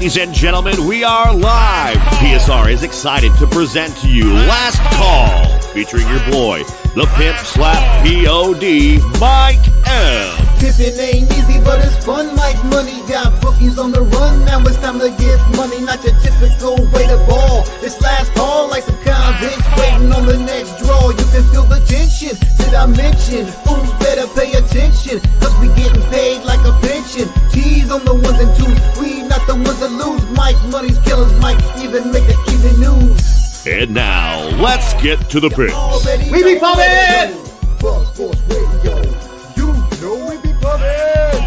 Ladies and gentlemen, we are live. PSR is excited to present to you Last Call, featuring your boy, the Pimp Slap P.O.D., Mike M. Pimpin' ain't easy, but it's fun like money. Got bookies on the run, now it's time to get money. Not your typical way to ball. It's last call like some convicts waiting on the next draw. You can feel the tension. Did I mention? Fools better pay attention, cause we getting paid like a pension. T's on the ones and twos, we not the ones that lose. Mike Money's killers might even make the evening news. And now, let's get to the picks. We be pumping! Buzz Force Radio, you know we be pumping!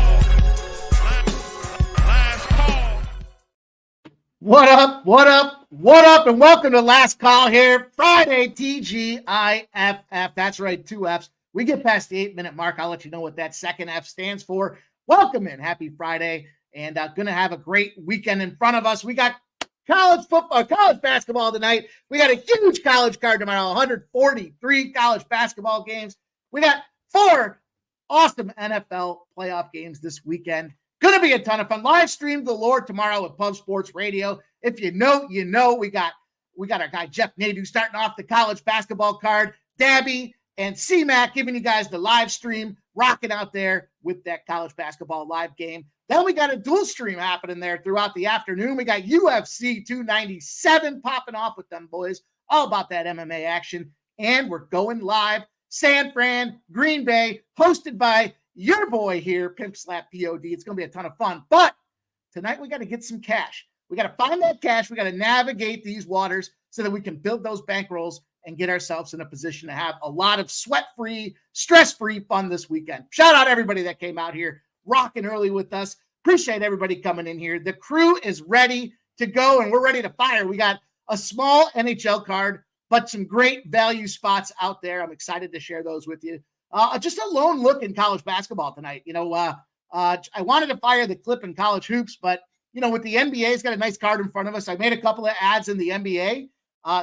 What up, what up, what up, and welcome to Last Call here, Friday, TGIFF. That's right, 2 Fs. We get past the 8-minute mark. I'll let you know what that second F stands for. Welcome in. Happy Friday, and going to have a great weekend in front of us. We got college football, college basketball tonight. We got a huge college card tomorrow, 143 college basketball games. We got 4 awesome NFL playoff games this weekend. Going to be a ton of fun. Live stream galore tomorrow at Pub Sports Radio. If you know, you know. We got our guy Jeff Nadeau starting off the college basketball card. Dabby and C-Mac giving you guys the live stream, rocking out there with that college basketball live game. Then we got a dual stream happening there throughout the afternoon. We got UFC 297 popping off with them boys. All about that MMA action. And we're going live. San Fran, Green Bay, hosted by your boy here, Pimp Slap P.O.D. It's going to be a ton of fun. But tonight we got to get some cash. We got to find that cash. We got to navigate these waters so that we can build those bankrolls and get ourselves in a position to have a lot of sweat-free, stress-free fun this weekend. Shout out everybody that came out here rocking early with us. Appreciate everybody coming in here. The crew is ready to go, and we're ready to fire. We got a small NHL card, but some great value spots out there. I'm excited to share those with you. Just a lone look in college basketball tonight. I wanted to fire the clip in college hoops, but, with the NBA, it's got a nice card in front of us. I made a couple of ads in the NBA,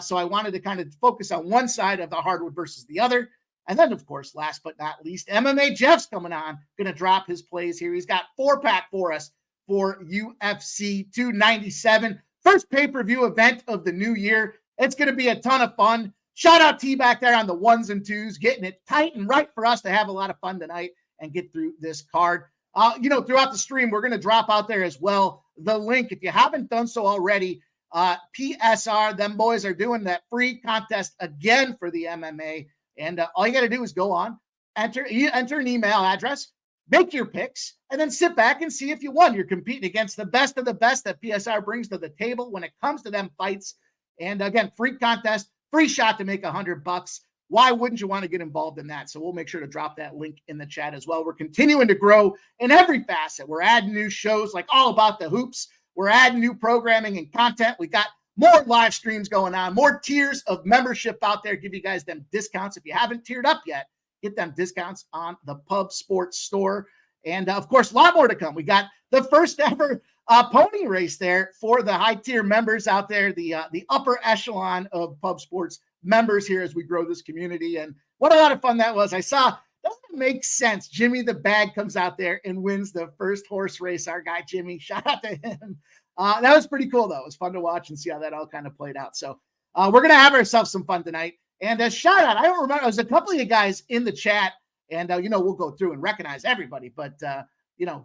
so I wanted to kind of focus on one side of the hardwood versus the other. And then, of course, last but not least, MMA Jeff's coming on, going to drop his plays here. He's got 4-pack for us for UFC 297. First pay-per-view event of the new year. It's going to be a ton of fun. Shout out T back there on the 1s and 2s, getting it tight and right for us to have a lot of fun tonight and get through this card. Throughout the stream, we're going to drop out there as well the link. If you haven't done so already, PSR, them boys are doing that free contest again for the MMA. And all you got to do is go on, enter an email address, make your picks, and then sit back and see if you won. You're competing against the best of the best that PSR brings to the table when it comes to them fights. And again, free contest, free shot to make $100. Why wouldn't you want to get involved in that? So we'll make sure to drop that link in the chat as well. We're continuing to grow in every facet. We're adding new shows like All About the Hoops. We're adding new programming and content. We got more live streams going on, more tiers of membership out there. Give you guys them discounts. If you haven't tiered up yet, get them discounts on the Pub Sports store. And of course, a lot more to come. We got the first ever pony race there for the high tier members out there, the upper echelon of Pub Sports members here as we grow this community. And what a lot of fun that was. I saw, doesn't make sense. Jimmy the Bag comes out there and wins the first horse race. Our guy Jimmy, shout out to him. That was pretty cool, though. It was fun to watch and see how that all kind of played out. So we're going to have ourselves some fun tonight. And a shout out, I don't remember, there's a couple of you guys in the chat, and, we'll go through and recognize everybody. But,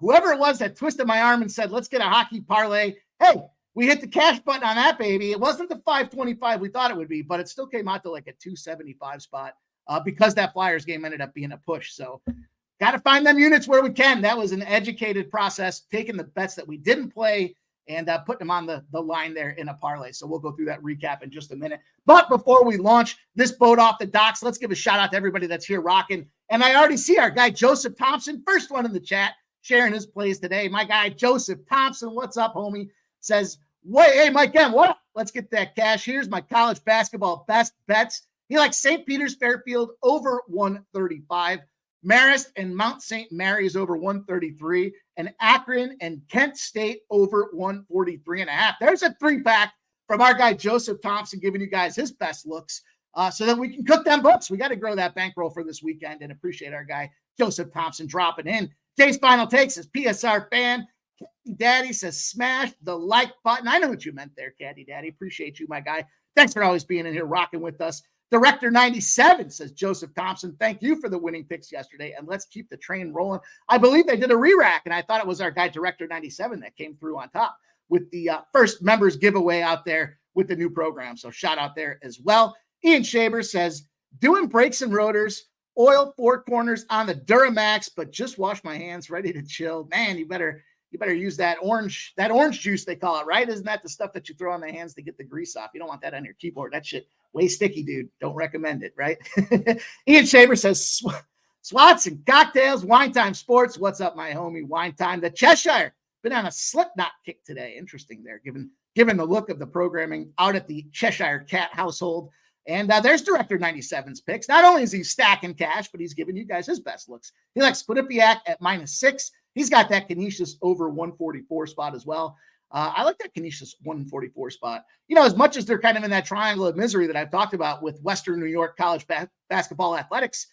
whoever it was that twisted my arm and said, let's get a hockey parlay. Hey, we hit the cash button on that, baby. It wasn't the 525 we thought it would be, but it still came out to like a 275 spot because that Flyers game ended up being a push. So got to find them units where we can. That was an educated process, taking the bets that we didn't play and putting them on the line there in a parlay. So we'll go through that recap in just a minute. But before we launch this boat off the docks, let's give a shout out to everybody that's here rocking. And I already see our guy, Joseph Thompson, first one in the chat, sharing his plays today. My guy, Joseph Thompson, what's up, homie? Says, hey, Mike M, what up? Let's get that cash. Here's my college basketball best bets. He likes St. Peter's Fairfield over 135. Marist and Mount St. Mary's over 133. And Akron and Kent State over 143.5. There's a 3-pack from our guy, Joseph Thompson, giving you guys his best looks so that we can cook them books. We got to grow that bankroll for this weekend and appreciate our guy, Joseph Thompson, dropping in. Jay's Final Takes is PSR fan. Daddy says, smash the like button. I know what you meant there, Caddy Daddy. Appreciate you, my guy. Thanks for always being in here, rocking with us. Director 97 says, Joseph Thompson, thank you for the winning picks yesterday, and let's keep the train rolling. I believe they did a re-rack, and I thought it was our guy, Director 97, that came through on top with the first members giveaway out there with the new program. So shout out there as well. Ian Shaber says, doing brakes and rotors, oil 4 corners on the Duramax, but just wash my hands, ready to chill. Man, you better use that orange juice, they call it, right? Isn't that the stuff that you throw on the hands to get the grease off? You don't want that on your keyboard. That shit way sticky, dude. Don't recommend it, right? Ian Shaber says, swats and cocktails, wine time sports. What's up, my homie? Wine time. The Cheshire been on a Slipknot kick today. Interesting there, given the look of the programming out at the Cheshire Cat household. And there's Director 97's picks. Not only is he stacking cash, but he's giving you guys his best looks. He likes Quinnipiac at -6. He's got that Canisius over 144 spot as well. I like that Canisius 144 spot. You know, as much as they're kind of in that triangle of misery that I've talked about with Western New York college basketball athletics,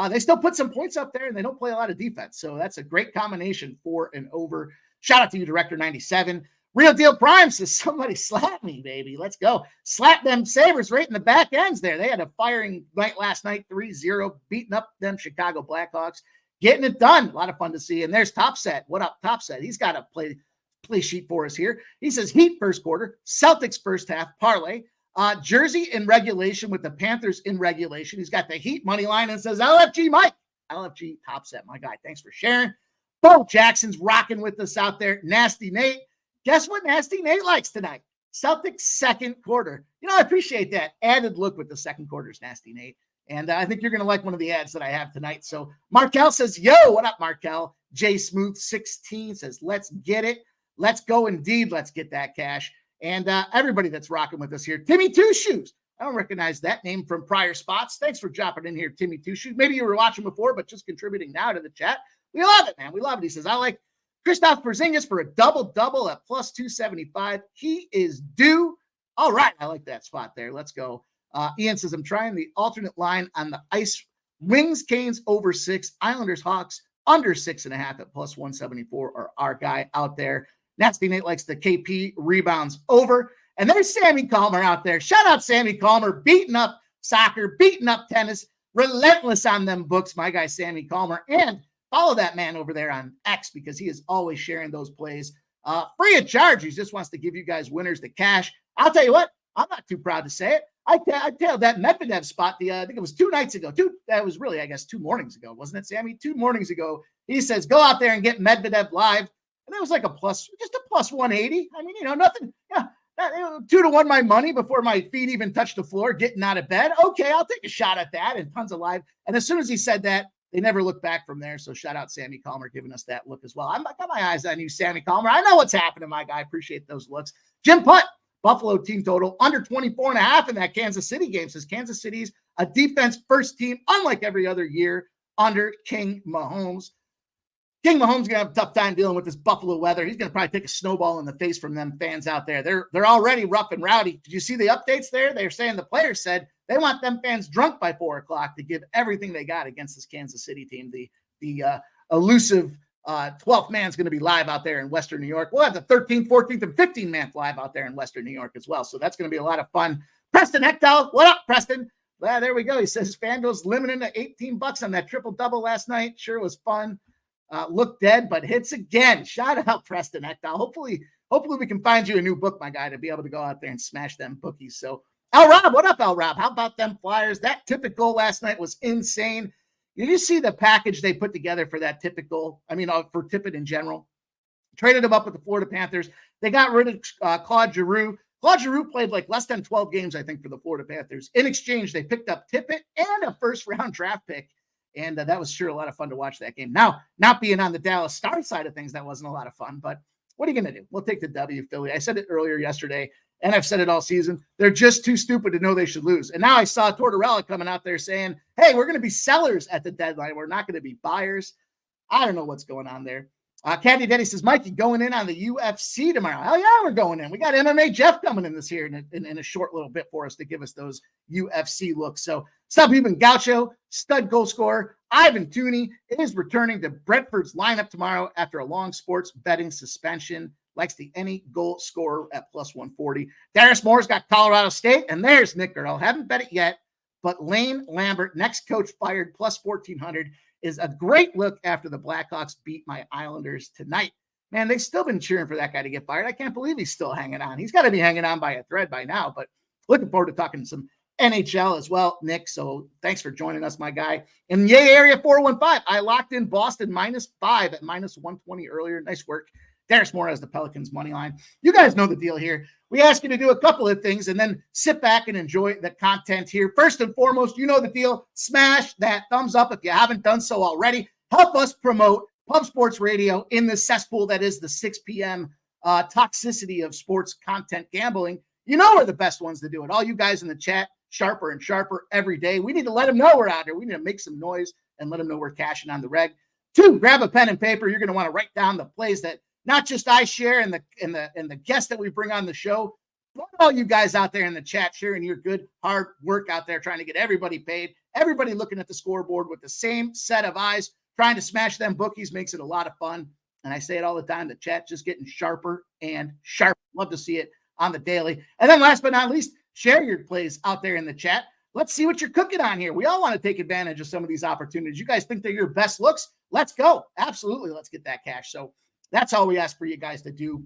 they still put some points up there and they don't play a lot of defense. So that's a great combination for an over. Shout out to you, Director 97. Real Deal Prime says, somebody slap me, baby. Let's go. Slap them Sabres right in the back ends there. They had a firing night last night, 3-0, beating up them Chicago Blackhawks. Getting it done. A lot of fun to see. And there's Topset. What up, Topset? He's got a play sheet for us here. He says Heat first quarter, Celtics first half, parlay. Jersey in regulation with the Panthers in regulation. He's got the Heat money line and says LFG Mike. LFG Topset, my guy. Thanks for sharing. Bo Jackson's rocking with us out there. Nasty Nate. Guess what Nasty Nate likes tonight? Celtics second quarter. You know, I appreciate that added look with the second quarters, Nasty Nate. And I think you're going to like one of the ads that I have tonight. So Markel says, yo, what up, Markel? J Smooth 16 says, let's get it. Let's go indeed. Let's get that cash. And everybody that's rocking with us here. Timmy Two Shoes. I don't recognize that name from prior spots. Thanks for dropping in here, Timmy Two Shoes. Maybe you were watching before, but just contributing now to the chat. We love it, man. We love it. He says, I like Kristaps Porzingis for a double-double at plus 275. He is due. All right. I like that spot there. Let's go. Ian says, I'm trying the alternate line on the ice. Wings, Canes over 6. Islanders, Hawks under 6.5 at plus 174 are our guy out there. Nasty Nate likes the KP rebounds over. And there's Sammy Calmer out there. Shout out Sammy Calmer, beating up soccer, beating up tennis, relentless on them books, my guy Sammy Calmer. And follow that man over there on X because he is always sharing those plays free of charge. He just wants to give you guys winners the cash. I'll tell you what, I'm not too proud to say it. I tailed that Medvedev spot I think it was 2 nights ago. That was really, I guess, 2 mornings ago, wasn't it, Sammy? 2 mornings ago. He says, go out there and get Medvedev live. And it was like just a plus 180. I mean, you know, nothing. Yeah, 2-1 my money before my feet even touched the floor, getting out of bed. Okay, I'll take a shot at that, and tons of live. And as soon as he said that, they never looked back from there. So shout out Sammy Calmer giving us that look as well. I got my eyes on you, Sammy Calmer. I know what's happening, my guy. I appreciate those looks. Jim Putt, Buffalo team total under 24.5 in that Kansas City game. Says Kansas City's a defense first team, unlike every other year under King Mahomes. King Mahomes is going to have a tough time dealing with this Buffalo weather. He's going to probably take a snowball in the face from them fans out there. They're already rough and rowdy. Did you see the updates there? They're saying the players said they want them fans drunk by 4 o'clock to give everything they got against this Kansas City team. The elusive 12th man's going to be live out there in Western New York. We'll have the 13th, 14th, and 15th man live out there in Western New York as well. So that's going to be a lot of fun. Preston Ectal, what up, Preston? Well, there we go. He says FanDuel's limited to $18 on that triple-double last night. Sure was fun. Looked dead, but hits again. Shout out Preston Ectal. Hopefully we can find you a new book, my guy, to be able to go out there and smash them bookies. So, Al Rob, what up, Al Rob? How about them Flyers? That Tippett goal last night was insane. Did you see the package they put together for that Tippett goal? I mean, for Tippett in general. Traded him up with the Florida Panthers. They got rid of Claude Giroux. Claude Giroux played like less than 12 games, I think, for the Florida Panthers. In exchange, they picked up Tippett and a first-round draft pick. And that was sure a lot of fun to watch that game. Now, not being on the Dallas Stars side of things, that wasn't a lot of fun. But what are you going to do? We'll take the W, Philly. I said it earlier yesterday, and I've said it all season. They're just too stupid to know they should lose. And now I saw Tortorella coming out there saying, hey, we're going to be sellers at the deadline. We're not going to be buyers. I don't know what's going on there. Caddy Denny says, Mikey, going in on the UFC tomorrow. Hell yeah, we're going in. We got MMA Jeff coming in this here in a short little bit for us to give us those UFC looks. So stop even Gaucho, stud goal scorer, Ivan Tooney is returning to Brentford's lineup tomorrow after a long sports betting suspension. Likes the any goal scorer at plus 140. Darius Moore's got Colorado State, and there's Nick Girl. Haven't bet it yet, but Lane Lambert, next coach fired, plus 1,400, is a great look after the Blackhawks beat my Islanders tonight. Man, they've still been cheering for that guy to get fired. I can't believe he's still hanging on. He's got to be hanging on by a thread by now, but looking forward to talking some NHL as well, Nick. So thanks for joining us, my guy. In Yay Area 415, I locked in Boston -5 at -120 earlier. Nice work. Darius Moore has the Pelicans money line. You guys know the deal here. We ask you to do a couple of things and then sit back and enjoy the content here. First and foremost, you know the deal. Smash that thumbs up if you haven't done so already. Help us promote Pub Sports Radio in the cesspool that is the 6 p.m. Toxicity of sports content gambling. You know we're the best ones to do it. All you guys in the chat, sharper and sharper every day. We need to let them know we're out here. We need to make some noise and let them know we're cashing on the reg. 2, grab a pen and paper. You're going to want to write down the plays that not just I share and the guests that we bring on the show, but all you guys out there in the chat sharing your good hard work out there trying to get everybody paid, everybody looking at the scoreboard with the same set of eyes, trying to smash them bookies makes it a lot of fun. And I say it all the time, the chat just getting sharper and sharper. Love to see it on the daily. And then last but not least, share your plays out there in the chat. Let's see what you're cooking on here. We all want to take advantage of some of these opportunities. You guys think they're your best looks? Let's go. Absolutely. Let's get that cash. So that's all we ask for you guys to do.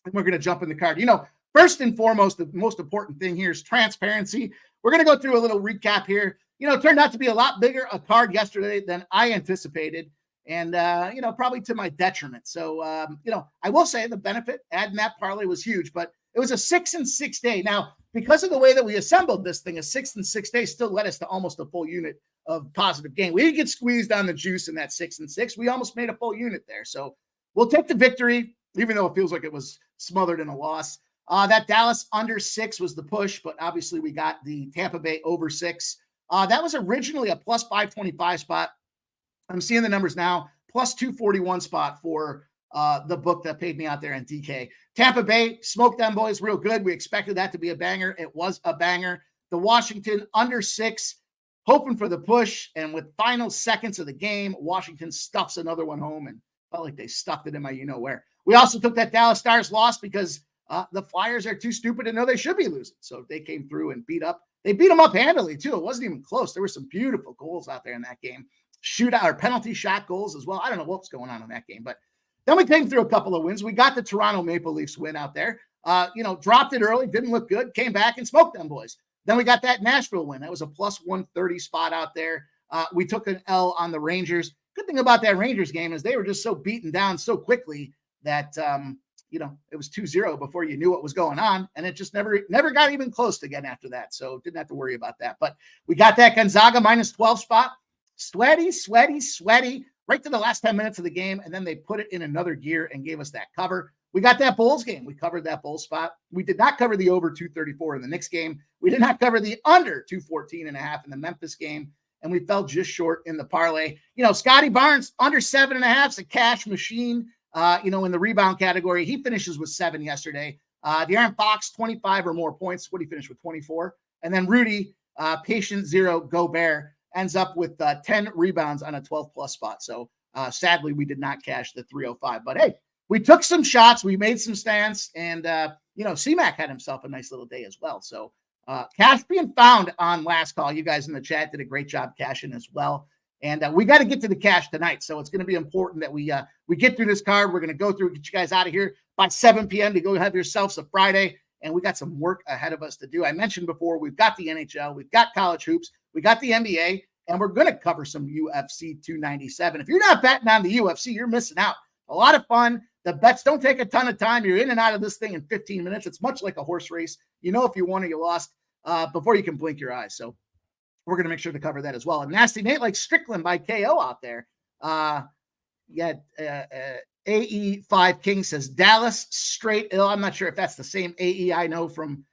And we're going to jump in the card. You know, first and foremost, the most important thing here is transparency. We're going to go through a little recap here. You know, it turned out to be a lot bigger a card yesterday than I anticipated. And, you know, probably to my detriment. So, you know, I will say the benefit, adding that parlay was huge, but it was a 6 and 6 day. Now, because of the way that we assembled this thing, a 6 and 6 day still led us to almost a full unit of positive gain. We didn't get squeezed on the juice in that 6 and 6. We almost made a full unit there. So we'll take the victory, even though it feels like it was smothered in a loss. That Dallas under 6 was the push, but obviously we got the Tampa Bay over 6. That was originally a plus 525 spot. I'm seeing the numbers now, plus 241 spot for the book that paid me out there in DK. Tampa Bay smoked them boys real good. We expected that to be a banger. It was a banger. The Washington under 6, hoping for the push. And with final seconds of the game, Washington stuffs another one home and felt like they stuffed it in my you-know-where. We also took that Dallas Stars loss because the Flyers are too stupid to know they should be losing. So they came through and they beat them up handily too. It wasn't even close. There were some beautiful goals out there in that game. Shootout or penalty shot goals as well. I don't know what's going on in that game, but then we came through a couple of wins. We got the Toronto Maple Leafs win out there. You know, dropped it early, didn't look good, came back and smoked them boys. Then we got that Nashville win. That was a plus 130 spot out there. We took an L on the Rangers. Good thing about that Rangers game is they were just so beaten down so quickly that, you know, it was 2-0 before you knew what was going on. And it just never got even close to getting after that. So didn't have to worry about that. But we got that Gonzaga minus 12 spot. Sweaty, right to the last 10 minutes of the game. And then they put it in another gear and gave us that cover. We got that Bulls game. We covered that Bulls spot. We did not cover the over 234 in the Knicks game. We did not cover the under 214.5 in the Memphis game. And we fell just short in the parlay. You know, Scotty Barnes, under 7.5 is a cash machine, you know, in the rebound category. He finishes with 7 yesterday. De'Aaron Fox, 25 or more points. What did he finish with? 24. And then Rudy, patient 0, Gobert, ends up with 10 rebounds on a 12-plus spot. So sadly, we did not cash the 305. But hey, we took some shots. We made some stands. And, you know, C-Mac had himself a nice little day as well. So cash being found on last call. You guys in the chat did a great job cashing as well. And we got to get to the cash tonight. So it's going to be important that we get through this card. We're going to go through, get you guys out of here by 7 p.m. to go have yourselves a Friday. And we got some work ahead of us to do. I mentioned before, we've got the NHL, we've got college hoops, we got the NBA, and we're going to cover some UFC 297. If you're not betting on the UFC, you're missing out. A lot of fun. The bets don't take a ton of time. You're in and out of this thing in 15 minutes. It's much like a horse race. You know if you won or you lost before you can blink your eyes. So we're going to make sure to cover that as well. And Nasty Nate likes Strickland by KO out there. AE5 King says Dallas straight ill. I'm not sure if that's the same AE I know from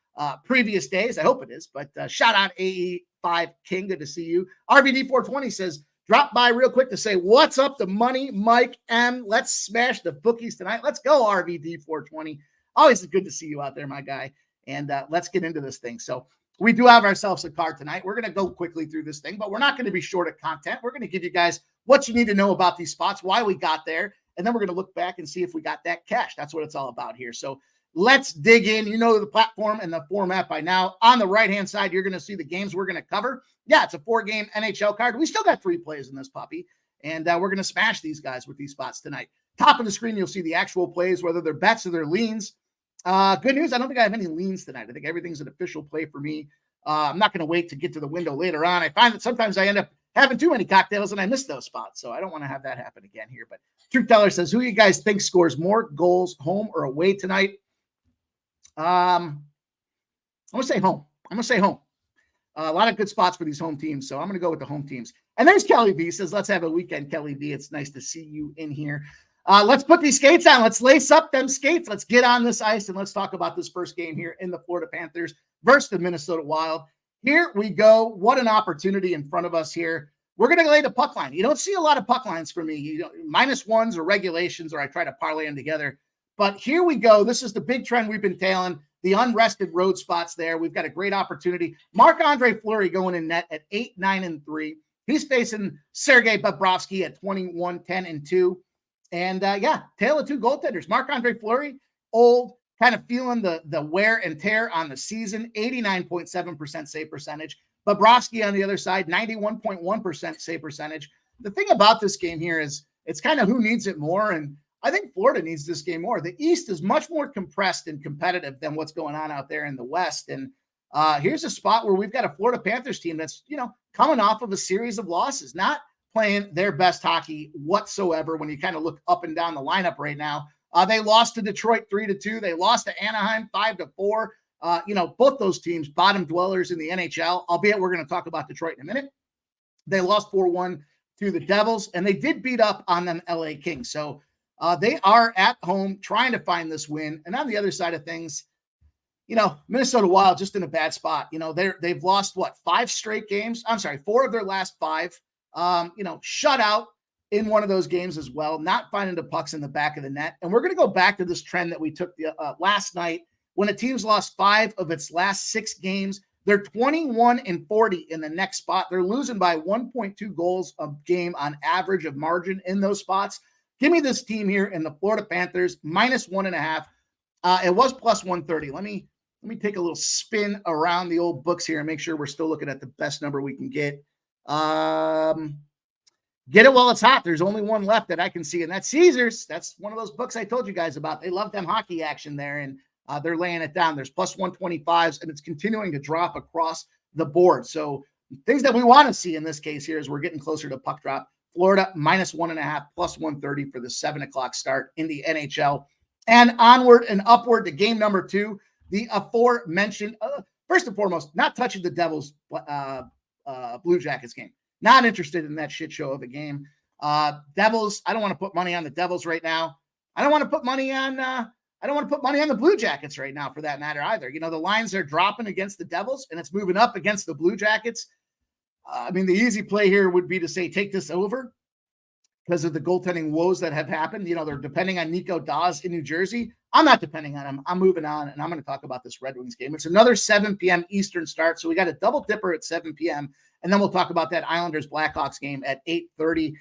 previous days. I hope it is, but shout out AE5 King. Good to see you. RVD420 says, drop by real quick to say, what's up to Money Mike M? Let's smash the bookies tonight. Let's go, RVD420. Always good to see you out there, my guy. And let's get into this thing. So we do have ourselves a card tonight. We're going to go quickly through this thing, but we're not going to be short of content. We're going to give you guys what you need to know about these spots, why we got there, and then we're going to look back and see if we got that cash. That's what it's all about here. So let's dig in. You know the platform and the format by now. On the right-hand side, you're going to see the games we're going to cover. Yeah, it's a 4-game NHL card. We still got 3 plays in this puppy, and we're going to smash these guys with these spots tonight. Top of the screen, you'll see the actual plays, whether they're bets or they're leans. Good news, I don't think I have any leans tonight. I think everything's an official play for me. I'm not going to wait to get to the window later on. I find that sometimes I end up having too many cocktails and I miss those spots, so I don't want to have that happen again here. But Truth Teller says, who you guys think scores more goals, home or away tonight? I'm going to say home. A lot of good spots for these home teams, so I'm going to go with the home teams. And there's Kelly V. Says, let's have a weekend, Kelly V. It's nice to see you in here. Let's put these skates on. Let's lace up them skates. Let's get on this ice, and let's talk about this first game here in the Florida Panthers versus the Minnesota Wild. Here we go. What an opportunity in front of us here. We're going to lay the puck line. You don't see a lot of puck lines for me. You know, -1s or regulations, or I try to parlay them together. But here we go. This is the big trend we've been tailing. The unrested road spots there. We've got a great opportunity. Marc-Andre Fleury going in net at 8, 9, and 3. He's facing Sergei Bobrovsky at 21, 10, and 2. And tale of 2 goaltenders. Marc-Andre Fleury, old, kind of feeling the wear and tear on the season, 89.7% save percentage. Bobrovsky on the other side, 91.1% save percentage. The thing about this game here is it's kind of who needs it more, and I think Florida needs this game more. The East is much more compressed and competitive than what's going on out there in the West. And here's a spot where we've got a Florida Panthers team that's, coming off of a series of losses, not playing their best hockey whatsoever when you kind of look up and down the lineup right now. They lost to Detroit 3-2. They lost to Anaheim 5-4. Both those teams, bottom dwellers in the NHL, albeit we're going to talk about Detroit in a minute. They lost 4-1 to the Devils, and they did beat up on them LA Kings. So they are at home trying to find this win. And on the other side of things, Minnesota Wild just in a bad spot. They've lost 5 straight games. I'm sorry, 4 of their last 5. Shut out in one of those games as well, not finding the pucks in the back of the net. And we're going to go back to this trend that we took last night when a team's lost 5 of its last 6 games. They're 21-40 in the next spot. They're losing by 1.2 goals a game on average of margin in those spots. Give me this team here in the Florida Panthers, -1.5. It was +130. Let me take a little spin around the old books here and make sure we're still looking at the best number we can get. Get it while it's hot. There's only one left that I can see, and that's Caesars. That's one of those books I told you guys about. They love them hockey action there, and they're laying it down. There's +125s, and it's continuing to drop across the board. So things that we want to see in this case here is we're getting closer to puck drop. Florida -1.5, +130 for the 7 o'clock start in the NHL. And onward and upward to game number 2, the aforementioned, first and foremost, not touching the Devils Blue Jackets game. Not interested in that shit show of a game. Devils, I don't want to put money on the Devils right now. I don't want to put money on the Blue Jackets right now for that matter either. The lines are dropping against the Devils and it's moving up against the Blue Jackets. The easy play here would be to say take this over because of the goaltending woes that have happened. They're depending on Nico Daws in New Jersey. I'm not depending on him. I'm moving on, and I'm going to talk about this Red Wings game. It's another 7 p.m. Eastern start, so we got a double dipper at 7 p.m., and then we'll talk about that Islanders-Blackhawks game at 8:30.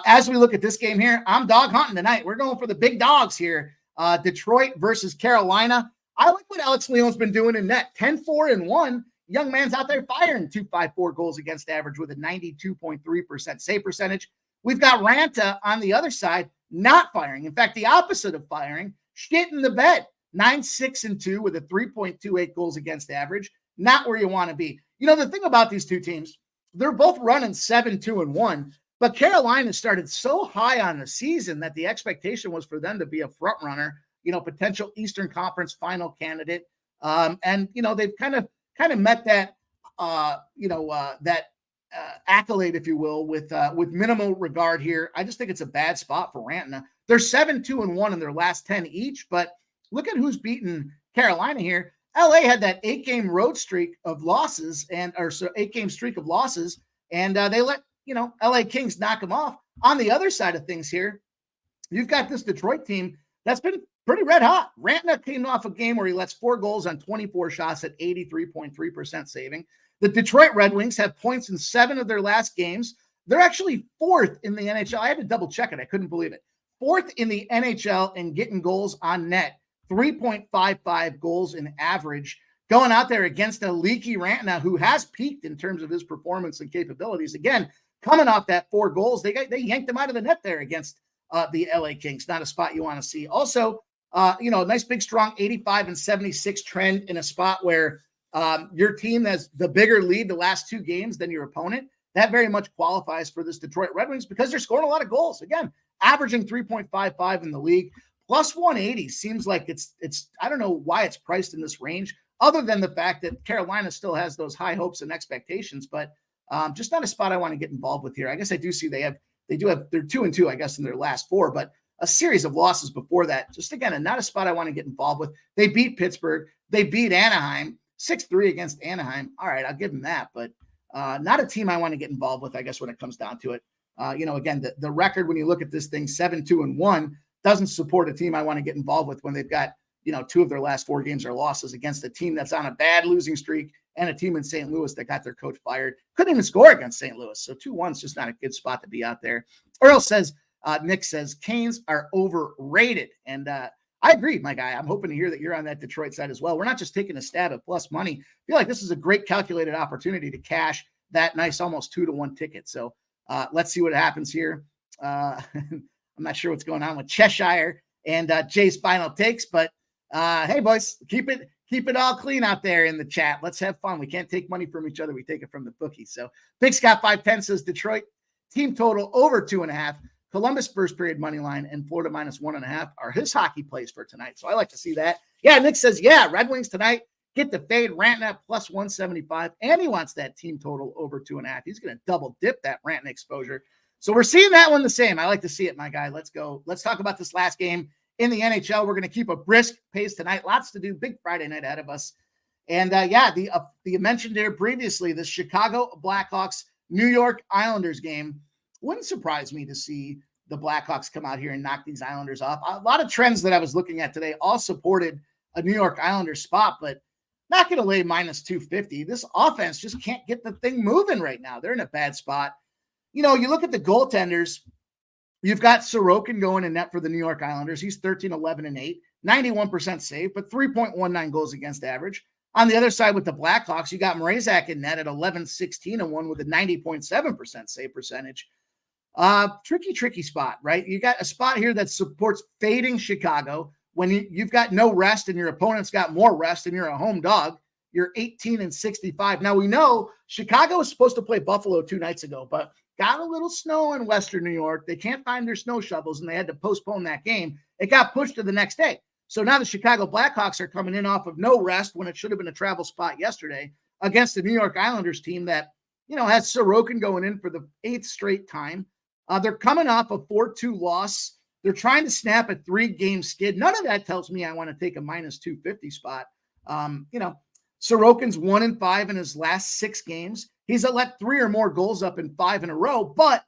As we look at this game here, I'm dog hunting tonight. We're going for the big dogs here. Detroit versus Carolina. I like what Alex Leon's been doing in net. 10-4-1. Young man's out there firing 254 goals against average with a 92.3% save percentage. We've got Ranta on the other side not firing. In fact, the opposite of firing, shit in the bed. 9-6-2 with a 3.28 goals against average. Not where you want to be. The thing about these two teams, they're both running 7-2-1, but Carolina started so high on the season that the expectation was for them to be a front runner, potential Eastern Conference final candidate. They've kind of met that, accolade, if you will, with minimal regard here. I just think it's a bad spot for Ranta. They're 7-2-1 in their last 10 each, but look at who's beaten Carolina here. LA had that 8-game road streak of losses, 8-game streak of losses, and they let LA Kings knock them off. On the other side of things here, you've got this Detroit team that's been pretty red hot. Rantna came off a game where he lets 4 goals on 24 shots at 83.3% saving. The Detroit Red Wings have points in 7 of their last games. They're actually 4th in the NHL. I had to double check it. I couldn't believe it. 4th in the NHL in getting goals on net, 3.55 goals in average. Going out there against a leaky Rantna who has peaked in terms of his performance and capabilities. Again, coming off that 4 goals, they yanked him out of the net there against the LA Kings. Not a spot you want to see. Also, a nice big strong 85 and 76 trend in a spot where your team has the bigger lead the last 2 games than your opponent. That very much qualifies for this Detroit Red Wings because they're scoring a lot of goals. Again, averaging 3.55 in the league. Plus 180 seems like it's I don't know why it's priced in this range, other than the fact that Carolina still has those high hopes and expectations, but just not a spot I want to get involved with here. I guess I do see they're 2-2, I guess, in their last 4, but a series of losses before that. Just again, not a spot I want to get involved with. They beat Pittsburgh. They beat Anaheim 6-3 against Anaheim. All right, I'll give them that, but not a team I want to get involved with, I guess, when it comes down to it. Again, the record, when you look at this thing, 7-2-1, doesn't support a team I want to get involved with when they've got, 2 of their last 4 games are losses against a team that's on a bad losing streak and a team in St. Louis that got their coach fired. Couldn't even score against St. Louis. So 2-1 is just not a good spot to be out there. Earl says, Nick says, Canes are overrated. And I agree, my guy. I'm hoping to hear that you're on that Detroit side as well. We're not just taking a stab at plus money. I feel like this is a great calculated opportunity to cash that nice almost 2-1 ticket. So let's see what happens here. I'm not sure what's going on with Cheshire and Jay's final takes, but hey, boys, keep it all clean out there in the chat. Let's have fun. We can't take money from each other. We take it from the bookies. So Big Scott 510 says Detroit team total over 2.5. Columbus first period money line and Florida minus 1.5 are his hockey plays for tonight. So I like to see that. Yeah, Nick says, yeah, Red Wings tonight. Get the fade, Rantna plus 175. And he wants that team total over 2.5. He's going to double dip that Rantna exposure. So we're seeing that one the same. I like to see it, my guy. Let's go. Let's talk about this last game in the NHL. We're going to keep a brisk pace tonight. Lots to do. Big Friday night ahead of us. And the mentioned there previously, the Chicago Blackhawks, New York Islanders game. Wouldn't surprise me to see the Blackhawks come out here and knock these Islanders off. A lot of trends that I was looking at today all supported a New York Islanders spot, but not going to lay minus 250. This offense just can't get the thing moving right now. They're in a bad spot. You look at the goaltenders. You've got Sorokin going in net for the New York Islanders. He's 13-11-8, 91% save, but 3.19 goals against average. On the other side with the Blackhawks, you got Mrazek in net at 11-16-1 with a 90.7% save percentage. Tricky spot, right? You got a spot here that supports fading Chicago when you've got no rest and your opponent's got more rest and you're a home dog. You're 18-65. Now we know Chicago was supposed to play Buffalo 2 nights ago, but got a little snow in Western New York. They can't find their snow shovels and they had to postpone that game. It got pushed to the next day. So now the Chicago Blackhawks are coming in off of no rest when it should have been a travel spot yesterday against the New York Islanders team that, has Sorokin going in for the 8th straight time. They're coming off a 4-2 loss. They're trying to snap a 3-game skid. None of that tells me I want to take a minus 250 spot. Sorokin's 1-5 in his last 6 games. He's let 3 or more goals up in 5 in a row. But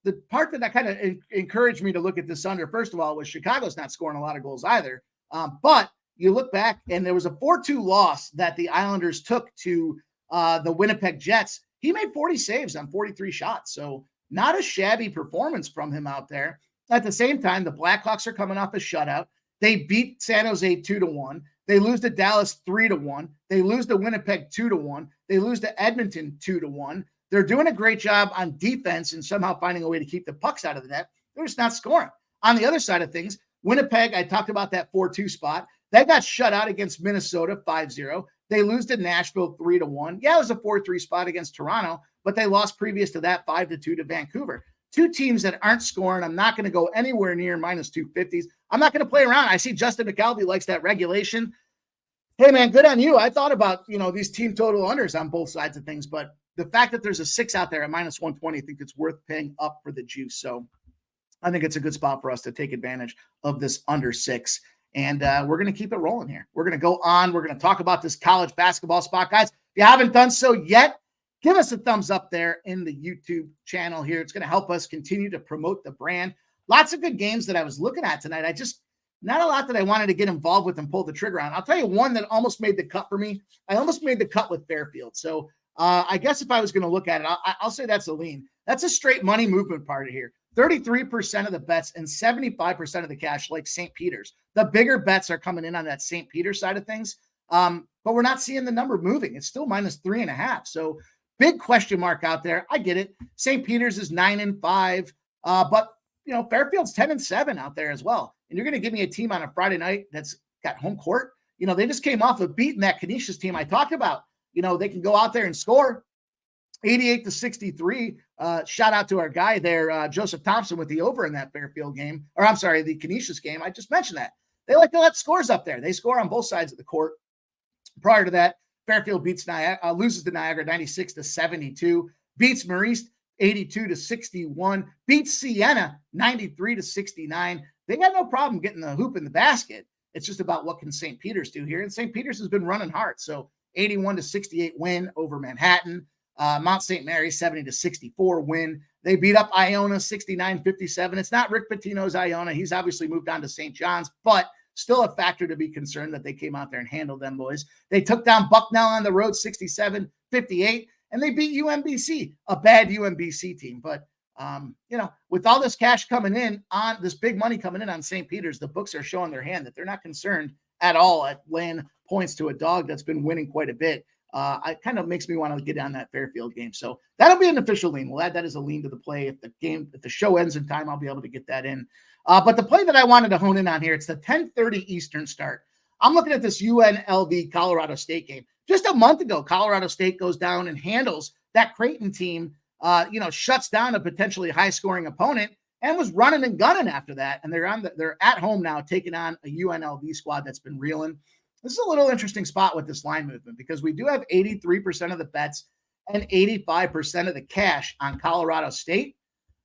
the part that kind of encouraged me to look at this under, first of all, was Chicago's not scoring a lot of goals either. But you look back, and there was a 4-2 loss that the Islanders took to the Winnipeg Jets. He made 40 saves on 43 shots. So not a shabby performance from him out there. At the same time, the Blackhawks are coming off a shutout. They beat San Jose 2-1. They lose to Dallas 3-1. They lose to Winnipeg 2-1. They lose to Edmonton 2-1. They're doing a great job on defense and somehow finding a way to keep the pucks out of the net. They're just not scoring. On the other side of things, Winnipeg, I talked about that 4-2 spot. They got shut out against Minnesota 5-0. They lose to Nashville 3-1. Yeah, it was a 4-3 spot against Toronto, but they lost previous to that 5-2 to Vancouver. 2 teams that aren't scoring. I'm not going to go anywhere near minus 250s. I'm not going to play around. I see Justin McAlvey likes that regulation. Hey, man, good on you. I thought about, these team total unders on both sides of things, but the fact that there's a 6 out there at minus 120, I think it's worth paying up for the juice. So I think it's a good spot for us to take advantage of this under 6. And we're going to keep it rolling here. We're going to go on. We're going to talk about this college basketball spot. Guys, if you haven't done so yet, give us a thumbs up there in the YouTube channel here. It's going to help us continue to promote the brand. Lots of good games that I was looking at tonight. not a lot that I wanted to get involved with and pull the trigger on. I'll tell you one that almost made the cut for me. I almost made the cut with Fairfield. So I guess if I was going to look at it, I'll say that's a lean. That's a straight money movement part here. 33% of the bets and 75% of the cash, like St. Peter's. The bigger bets are coming in on that St. Peter side of things. But we're not seeing the number moving. It's still -3.5. So big question mark out there. I get it. St. Peter's is 9-5. But Fairfield's 10-7 out there as well. And you're going to give me a team on a Friday night that's got home court. They just came off of beating that Canisius team I talked about. They can go out there and score 88-63. Shout out to our guy there, Joseph Thompson, with the over in that Fairfield game. Or I'm sorry, the Canisius game. I just mentioned that. They like to let scores up there. They score on both sides of the court. Prior to that, Fairfield loses to Niagara 96-72, beats Maurice 82-61, beats Siena 93-69. They got no problem getting the hoop in the basket. It's just about what can St. Peter's do here. And St. Peter's has been running hard. So 81-68 win over Manhattan. Mount St. Mary 70-64 win. They beat up Iona 69-57. It's not Rick Pitino's Iona. He's obviously moved on to St. John's, but still a factor to be concerned that they came out there and handled them boys. They took down Bucknell on the road 67-58, and they beat UMBC, a bad UMBC team. But, with all this cash coming in on this big money coming in on St. Peter's, the books are showing their hand that they're not concerned at all at laying points to a dog that's been winning quite a bit. It kind of makes me want to get on that Fairfield game. So that'll be an official lean. We'll add that as a lean to the play. If the show ends in time, I'll be able to get that in. But the play that I wanted to hone in on here, it's the 10:30 Eastern start. I'm looking at this UNLV Colorado State game. Just a month ago, Colorado State goes down and handles that Creighton team, shuts down a potentially high-scoring opponent and was running and gunning after that. And they're at home now taking on a UNLV squad that's been reeling. This is a little interesting spot with this line movement because we do have 83% of the bets and 85% of the cash on Colorado State.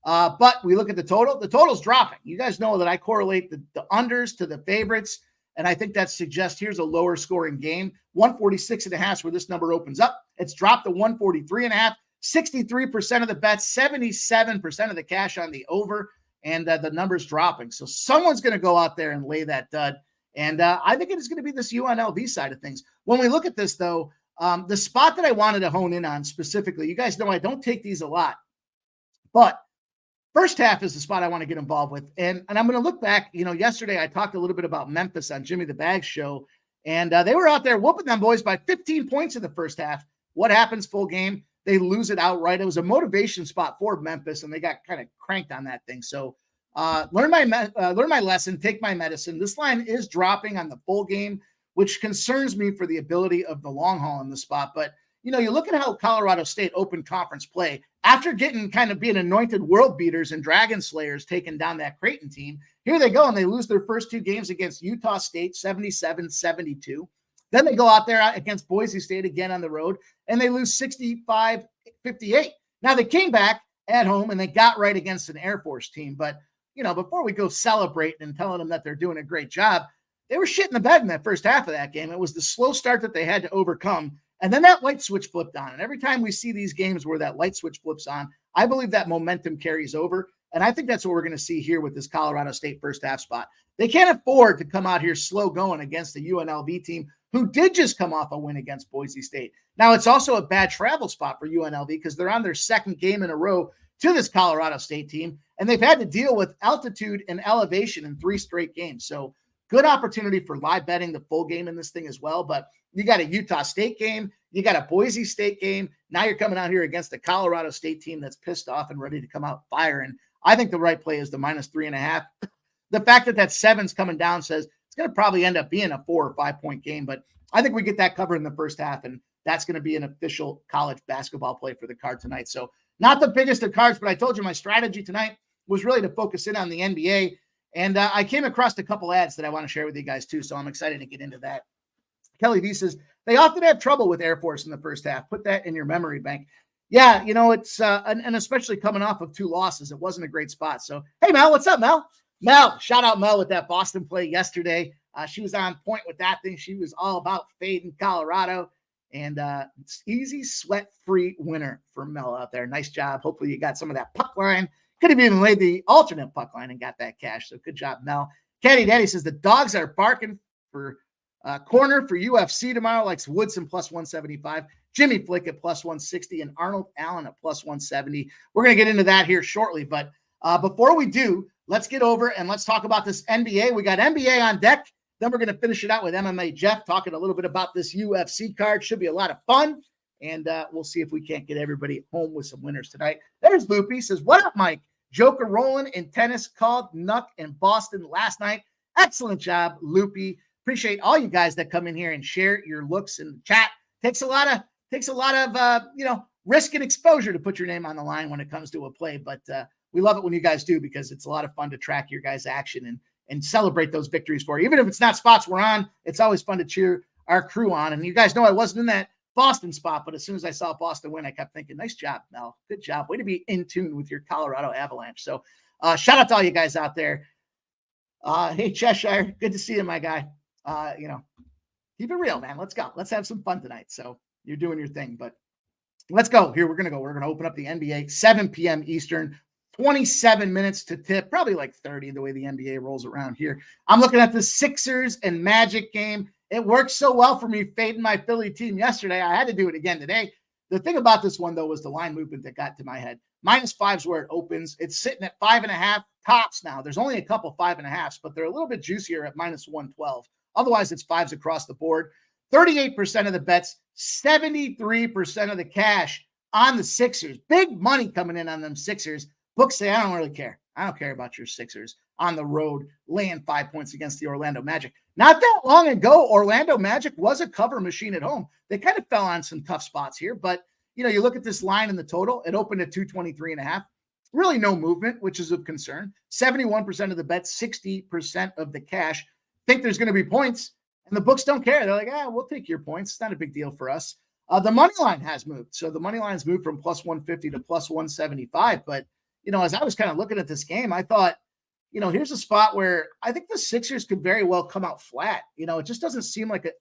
But we look at the total. The total's dropping. You guys know that I correlate the unders to the favorites, and I think that suggests here's a lower scoring game. 146.5 is where this number opens up. It's dropped to 143.5. 63% of the bets, 77% of the cash on the over, and the number's dropping. So someone's going to go out there and lay that dud. And I think it is going to be this UNLV side of things. When we look at this, though, the spot that I wanted to hone in on specifically, you guys know I don't take these a lot, but first half is the spot I want to get involved with. And I'm going to look back. Yesterday I talked a little bit about Memphis on Jimmy the Bag show, and they were out there whooping them boys by 15 points in the first half. What happens full game? They lose it outright. It was a motivation spot for Memphis, and they got kind of cranked on that thing. So learn my lesson, take my medicine. This line is dropping on the full game, which concerns me for the ability of the long haul in the spot. But, you look at how Colorado State opened conference play after being anointed world beaters and Dragon Slayers taking down that Creighton team. Here they go, and they lose their first two games against Utah State, 77-72. Then they go out there against Boise State again on the road, and they lose 65-58. Now, they came back at home, and they got right against an Air Force team. But, before we go celebrating and telling them that they're doing a great job, they were shitting the bed in that first half of that game. It was the slow start that they had to overcome. And then that light switch flipped on. And every time we see these games where that light switch flips on, I believe that momentum carries over. And I think that's what we're going to see here with this Colorado State first half spot. They can't afford to come out here slow going against the UNLV team who did just come off a win against Boise State. Now, it's also a bad travel spot for UNLV because they're on their second game in a row to this Colorado State team, and they've had to deal with altitude and elevation in 3 straight games. So good opportunity for live betting the full game in this thing as well. But you got a Utah State game, you got a Boise State game. Now you're coming out here against the Colorado State team that's pissed off and ready to come out firing. I think the right play is the -3.5. The fact that 7's coming down says it's going to probably end up being a 4 or 5 point game, but I think we get that covered in the first half, and that's going to be an official college basketball play for the card tonight. So not the biggest of cards, but I told you my strategy tonight was really to focus in on the NBA. And I came across a couple ads that I want to share with you guys too. So I'm excited to get into that. Kelly V says, they often have trouble with Air Force in the first half. Put that in your memory bank. Yeah, it's, and especially coming off of 2 losses, it wasn't a great spot. So, hey, Mel, what's up, Mel? Mel, shout out Mel with that Boston play yesterday. She was on point with that thing. She was all about fading Colorado. And it's easy, sweat-free winner for Mel out there. Nice job. Hopefully you got some of that puck line. Could have even laid the alternate puck line and got that cash. So good job, Mel. Caddy Daddy says the dogs are barking for corner for UFC tomorrow, like Woodson plus 175, Jimmy Flick at plus 160, and Arnold Allen at plus 170. We're going to get into that here shortly. But before we do, let's get over and let's talk about this NBA. We got NBA on deck. Then we're going to finish it out with MMA Jeff talking a little bit about this UFC card. Should be a lot of fun. And we'll see if we can't get everybody home with some winners tonight. There's Loopy. Says, what up, Mike? Joker rolling in tennis, called Nuck in Boston last night. Excellent job, Loopy. Appreciate all you guys that come in here and share your looks in the chat. Takes a lot of risk and exposure to put your name on the line when it comes to a play. But we love it when you guys do, because it's a lot of fun to track your guys' action and celebrate those victories for you. Even if it's not spots we're on, it's always fun to cheer our crew on. And you guys know I wasn't in that Boston spot, but as soon as I saw Boston win, I kept thinking, nice job, Mel. Good job. Way to be in tune with your Colorado Avalanche. So shout out to all you guys out there. Hey, Cheshire, good to see you, my guy. Keep it real, man. Let's go. Let's have some fun tonight. So you're doing your thing, but let's go. Here, we're going to open up the NBA, 7 p.m. Eastern, 27 minutes to tip, probably like 30 the way the NBA rolls around here. I'm looking at the Sixers and Magic game. It worked so well for me fading my Philly team yesterday. I had to do it again today. The thing about this one, though, was the line movement that got to my head. -5's where it opens. It's sitting at 5.5 tops now. There's only a couple 5.5s, but they're a little bit juicier at -112. Otherwise, it's 5s across the board. 38% of the bets, 73% of the cash on the Sixers. Big money coming in on them Sixers. Books say, I don't really care. I don't care about your Sixers on the road laying 5 points against the Orlando Magic. Not that long ago, Orlando Magic was a cover machine at home. They kind of fell on some tough spots here, but you look at this line in the total, it opened at 223.5. Really no movement, which is of concern. 71% of the bets, 60% of the cash think there's going to be points, and the books don't care. They're like, we'll take your points. It's not a big deal for us. The money line has moved. So the money line's moved from plus 150 to plus 175. But, as I was kind of looking at this game, I thought, here's a spot where I think the Sixers could very well come out flat. It just doesn't seem like a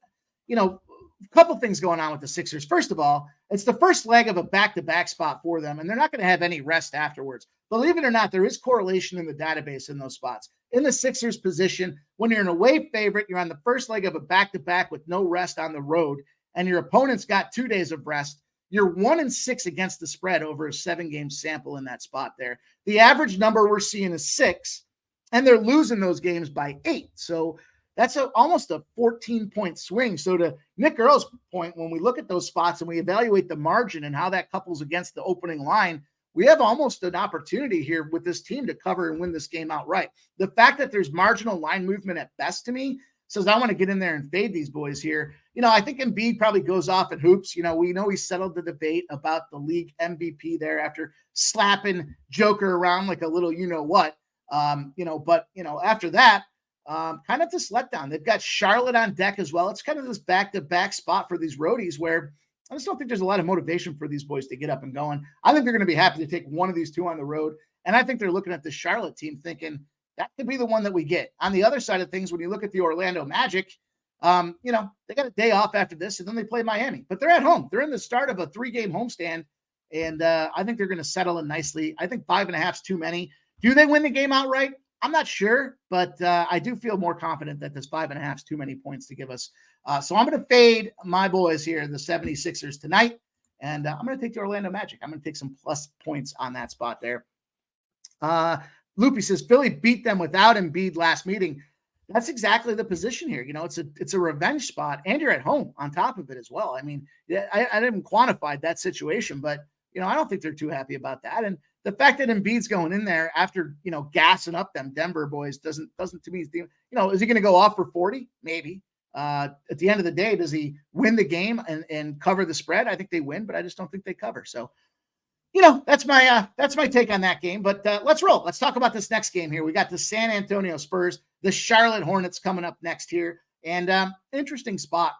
couple things going on with the Sixers. First of all, it's the first leg of a back-to-back spot for them, and they're not going to have any rest afterwards. Believe it or not, there is correlation in the database in those spots. In the Sixers position, when you're an away favorite, you're on the first leg of a back-to-back with no rest on the road, and your opponent's got 2 days of rest. You're 1-6 against the spread over a 7-game sample in that spot there. The average number we're seeing is 6, and they're losing those games by 8. So that's almost a 14-point swing. So to Nick Earl's point, when we look at those spots and we evaluate the margin and how that couples against the opening line, we have almost an opportunity here with this team to cover and win this game outright. The fact that there's marginal line movement at best to me says I want to get in there and fade these boys here. I think Embiid probably goes off at hoops. We know he settled the debate about the league MVP there after slapping Joker around like a little what. But after that, kind of this letdown. They've got Charlotte on deck as well. It's kind of this back-to-back spot for these roadies where I just don't think there's a lot of motivation for these boys to get up and going. I think they're going to be happy to take one of these two on the road. And I think they're looking at the Charlotte team thinking that could be the one that we get. On the other side of things, when you look at the Orlando Magic, they got a day off after this, and then they play Miami. But they're at home. They're in the start of a 3-game homestand, and I think they're going to settle in nicely. I think 5.5 is too many. Do they win the game outright? I'm not sure, but I do feel more confident that this 5.5 is too many points to give us. So I'm going to fade my boys here, the 76ers tonight, and I'm going to take the Orlando Magic. I'm going to take some plus points on that spot there. Loopy says, Philly beat them without Embiid last meeting. That's exactly the position here. It's a revenge spot, and you're at home on top of it as well. I mean, I didn't quantify that situation, but, I don't think they're too happy about that. And the fact that Embiid's going in there after, gassing up them Denver boys doesn't to me, is he going to go off for 40? Maybe. At the end of the day, does he win the game and cover the spread? I think they win, but I just don't think they cover. So, that's my take on that game. But let's roll. Let's talk about this next game here. We got the San Antonio Spurs, the Charlotte Hornets coming up next here, and interesting spot.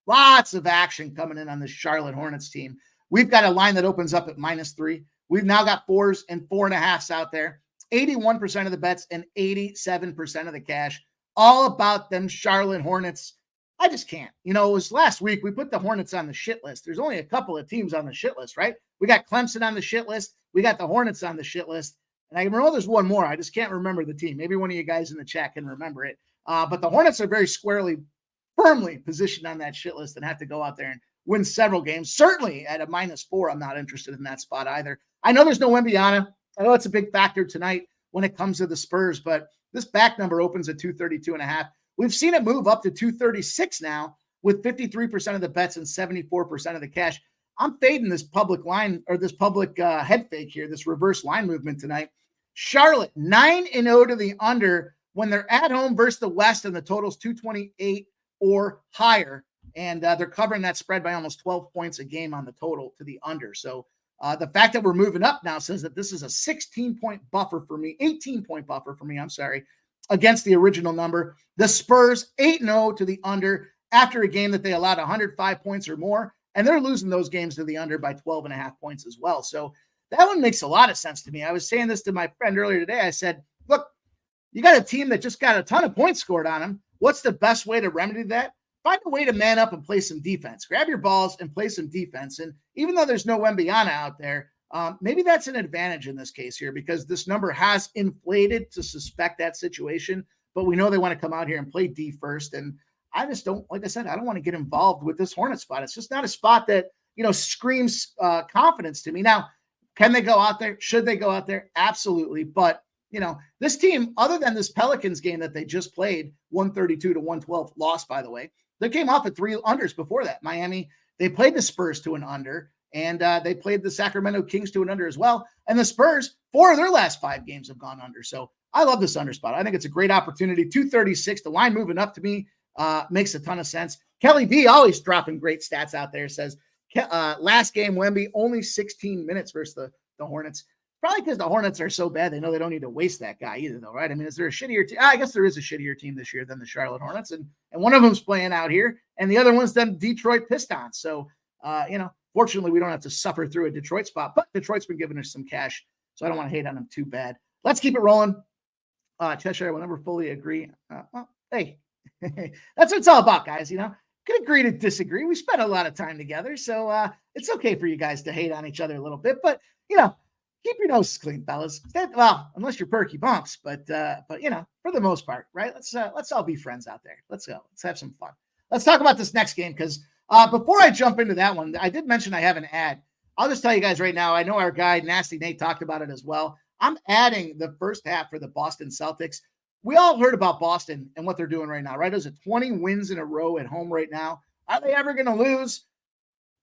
Lots of action coming in on the Charlotte Hornets team. We've got a line that opens up at -3. We've now got 4s and 4.5s out there. 81% of the bets and 87% of the cash. All about them Charlotte Hornets. I just can't. It was last week we put the Hornets on the shit list. There's only a couple of teams on the shit list, right? We got Clemson on the shit list. We got the Hornets on the shit list. And I know there's one more. I just can't remember the team. Maybe one of you guys in the chat can remember it. But the Hornets are very firmly positioned on that shit list and have to go out there and win several games. Certainly at a -4, I'm not interested in that spot either. I know there's no Wembanyama. I know it's a big factor tonight when it comes to the Spurs, but this back number opens at 232.5. We've seen it move up to 236 now with 53% of the bets and 74% of the cash. I'm fading this public line or this public head fake here, this reverse line movement tonight. Charlotte 9-0 to the under when they're at home versus the West, and the total's 228 or higher. And they're covering that spread by almost 12 points a game on the total to the under. So the fact that we're moving up now says that this is a 16-point buffer for me, 18-point buffer for me, against the original number. The Spurs 8-0 to the under after a game that they allowed 105 points or more, and they're losing those games to the under by 12.5 points as well. So that one makes a lot of sense to me. I was saying this to my friend earlier today. I said, look, you got a team that just got a ton of points scored on them. What's the best way to remedy that? Find a way to man up and play some defense. Grab your balls and play some defense. And even though there's no Wembanyama out there, maybe that's an advantage in this case here because this number has inflated to suspect that situation. But we know they want to come out here and play D first. And I just don't, like I said, I don't want to get involved with this Hornet spot. It's just not a spot that, screams confidence to me. Now, can they go out there? Should they go out there? Absolutely. But, this team, other than this Pelicans game that they just played, 132 to 112, lost, by the way, they came off at 3 unders before that. Miami, they played the Spurs to an under, and they played the Sacramento Kings to an under as well. And the Spurs, 4 of their last 5 games have gone under. So I love this under spot. I think it's a great opportunity. 236, the line moving up to me makes a ton of sense. Kelly B always dropping great stats out there. Says last game, Wemby, only 16 minutes versus the Hornets. Probably because the Hornets are so bad, they know they don't need to waste that guy either, though, right? I mean, is there a shittier team? I guess there is a shittier team this year than the Charlotte Hornets, and one of them's playing out here, and the other one's them Detroit Pistons. So, fortunately, we don't have to suffer through a Detroit spot, but Detroit's been giving us some cash, so I don't want to hate on them too bad. Let's keep it rolling. Cheshire, I will never fully agree. Hey, that's what it's all about, guys. Could agree to disagree. We spent a lot of time together, so it's okay for you guys to hate on each other a little bit, but keep your noses clean, fellas. Well, unless you're perky bumps, but for the most part, right? Let's all be friends out there. Let's go. Let's have some fun. Let's talk about this next game because before I jump into that one, I did mention I have an ad. I'll just tell you guys right now. I know our guy Nasty Nate talked about it as well. I'm adding the first half for the Boston Celtics. We all heard about Boston and what they're doing right now, right? There's 20 wins in a row at home right now. Are they ever going to lose?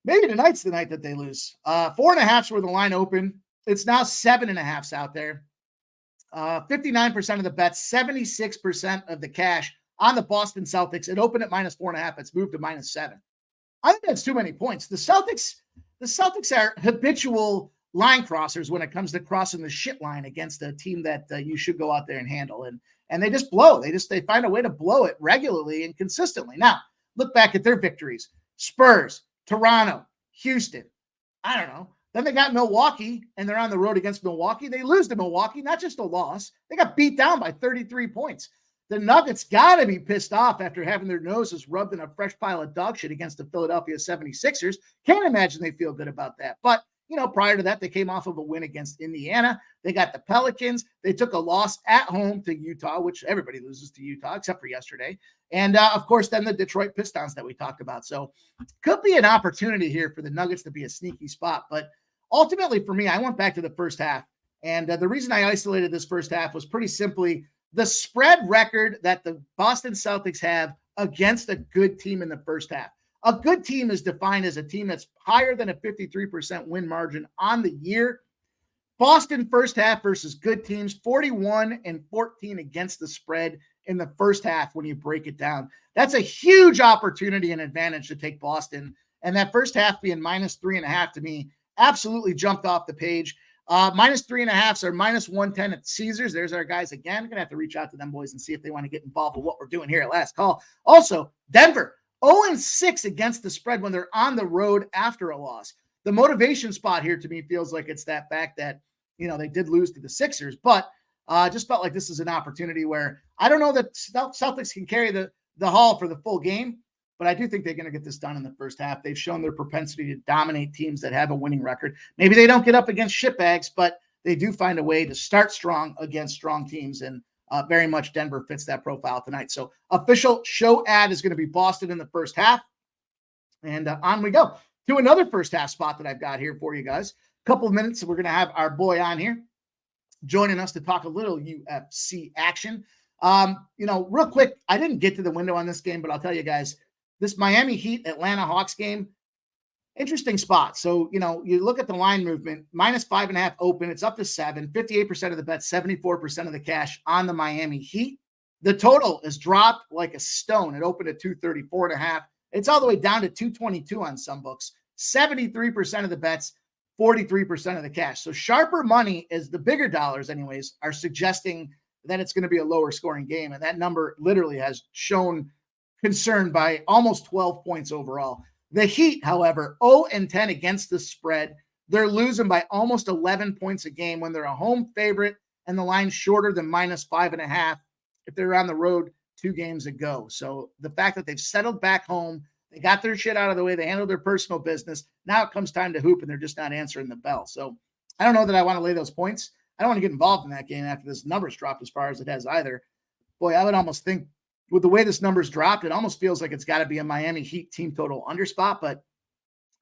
Maybe tonight's the night that they lose. 4.5s where the line open. It's now 7.5s out there. 59% of the bets, 76% of the cash on the Boston Celtics. It opened at -4.5. It's moved to -7. I think that's too many points. The Celtics are habitual line crossers when it comes to crossing the shit line against a team that you should go out there and handle. And they just blow. They find a way to blow it regularly and consistently. Now, look back at their victories. Spurs, Toronto, Houston. I don't know. Then they got Milwaukee, and they're on the road against Milwaukee. They lose to Milwaukee, not just a loss. They got beat down by 33 points. The Nuggets got to be pissed off after having their noses rubbed in a fresh pile of dog shit against the Philadelphia 76ers. Can't imagine they feel good about that. But, prior to that, they came off of a win against Indiana. They got the Pelicans. They took a loss at home to Utah, which everybody loses to Utah except for yesterday. And, of course, then the Detroit Pistons that we talked about. So could be an opportunity here for the Nuggets to be a sneaky spot. But ultimately, for me, I went back to the first half. And the reason I isolated this first half was pretty simply the spread record that the Boston Celtics have against a good team in the first half. A good team is defined as a team that's higher than a 53% win margin on the year. Boston first half versus good teams, 41-14 against the spread in the first half when you break it down. That's a huge opportunity and advantage to take Boston. And that first half being -3.5 to me absolutely jumped off the page. -3.5s are -110 at Caesars. There's our guys again. I'm going to have to reach out to them boys and see if they want to get involved with what we're doing here at Last Call. Also, Denver, 0-6 against the spread when they're on the road after a loss. The motivation spot here to me feels like it's that fact that, they did lose to the Sixers, but just felt like this is an opportunity where I don't know that Celtics can carry the haul for the full game, but I do think they're going to get this done in the first half. They've shown their propensity to dominate teams that have a winning record. Maybe they don't get up against shitbags, but they do find a way to start strong against strong teams, and very much Denver fits that profile tonight. So official show ad is going to be Boston in the first half. And on we go to another first half spot that I've got here for you guys. A couple of minutes, we're going to have our boy on here joining us to talk a little UFC action. Real quick, I didn't get to the window on this game, but I'll tell you guys, this Miami Heat Atlanta Hawks game, interesting spot. So, you look at the line movement, -5.5 open. It's up to 7, 58% of the bet, 74% of the cash on the Miami Heat. The total is dropped like a stone. It opened at 234.5. It's all the way down to 222 on some books, 73% of the bets, 43% of the cash. So sharper money, is the bigger dollars anyways, are suggesting that it's going to be a lower scoring game. And that number literally has shown concern by almost 12 points overall. The Heat, however, 0-10 against the spread. They're losing by almost 11 points a game when they're a home favorite and the line's shorter than -5.5 if they're on the road 2 games ago. So the fact that they've settled back home, they got their shit out of the way, they handled their personal business. Now it comes time to hoop, and they're just not answering the bell. So I don't know that I want to lay those points. I don't want to get involved in that game after this numbers dropped as far as it has either. Boy, I would almost think with the way this number's dropped, it almost feels like it's got to be a Miami Heat team total under spot, but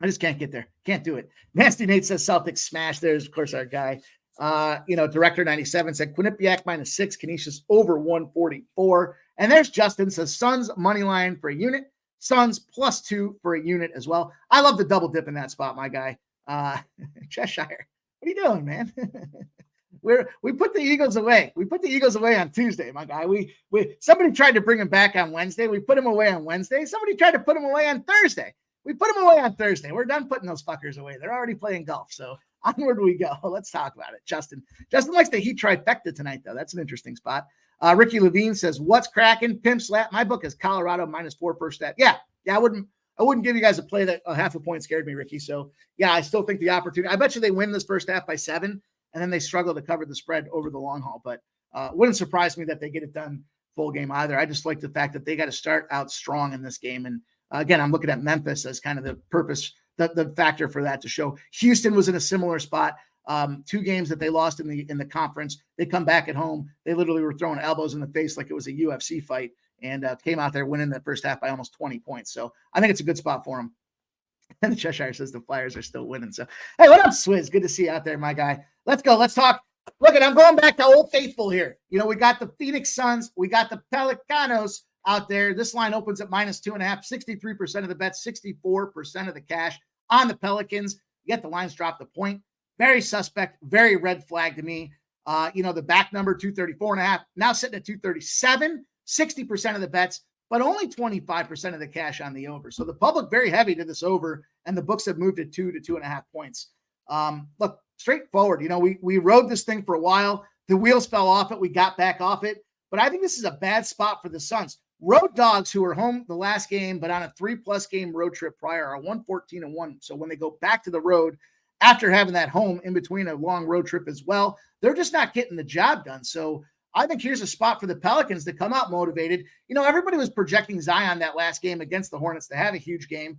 I just can't get there. Can't do it. Nasty Nate says Celtics smash. There's, of course, our guy. Director 97 said Quinnipiac -6, Canisius over 144. And there's Justin says Suns money line for a unit, Suns +2 for a unit as well. I love the double dip in that spot, my guy. Cheshire, what are you doing, man? We put the Eagles away. We put the Eagles away on Tuesday, my guy. Somebody tried to bring him back on Wednesday. We put him away on Wednesday. Somebody tried to put him away on Thursday. We put them away on Thursday. We're done putting those fuckers away. They're already playing golf. So onward we go. Let's talk about it. Justin likes the Heat trifecta tonight, though. That's an interesting spot. Ricky Levine says, what's cracking? Pimp slap. My book is Colorado -4 first step. Yeah. I wouldn't give you guys a play that a half a point scared me, Ricky. So yeah, I still think the opportunity, I bet you they win this first half by 7, and then they struggle to cover the spread over the long haul. But wouldn't surprise me that they get it done full game either. I just like the fact that they got to start out strong in this game. And again, I'm looking at Memphis as kind of the purpose, the factor for that to show. Houston was in a similar spot. 2 games that they lost in the conference. They come back at home. They literally were throwing elbows in the face like it was a UFC fight, and came out there winning the first half by almost 20 points. So I think it's a good spot for them. And the Cheshire says the Flyers are still winning. So, hey, what up, Swizz? Good to see you out there, my guy. Let's go. Let's talk. Look, I'm going back to Old Faithful here. We got the Phoenix Suns. We got the Pelicanos out there. This line opens at -2.5, 63% of the bets, 64% of the cash on the Pelicans. Yet the lines dropped a point. Very suspect, very red flag to me. The back number 234.5, now sitting at 237, 60% of the bets, but only 25% of the cash on the over. So the public very heavy to this over, and the books have moved at 2 to 2.5 points. Look, straightforward. We rode this thing for a while. The wheels fell off it. We got back off it. But I think this is a bad spot for the Suns. Road dogs who were home the last game, but on a 3+ game road trip prior, are 114-1. So when they go back to the road after having that home in between a long road trip as well, they're just not getting the job done. So I think here's a spot for the Pelicans to come out motivated. Everybody was projecting Zion that last game against the Hornets to have a huge game.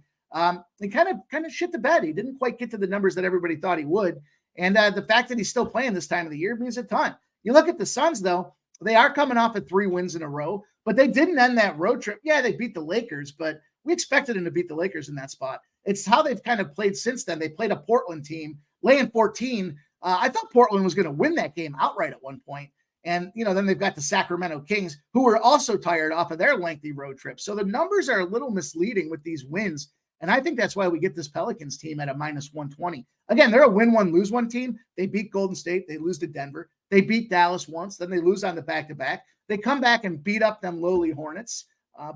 He kind of shit the bed. He didn't quite get to the numbers that everybody thought he would. And the fact that he's still playing this time of the year means a ton. You look at the Suns, though, they are coming off of 3 wins in a row, but they didn't end that road trip. Yeah, they beat the Lakers, but we expected them to beat the Lakers in that spot. It's how they've kind of played since then. They played a Portland team, laying 14. I thought Portland was going to win that game outright at one point. And, then they've got the Sacramento Kings, who were also tired off of their lengthy road trip. So the numbers are a little misleading with these wins. And I think that's why we get this Pelicans team at a -120. Again, they're a win one, lose one team. They beat Golden State. They lose to Denver. They beat Dallas once. Then they lose on the back-to-back. They come back and beat up them lowly Hornets.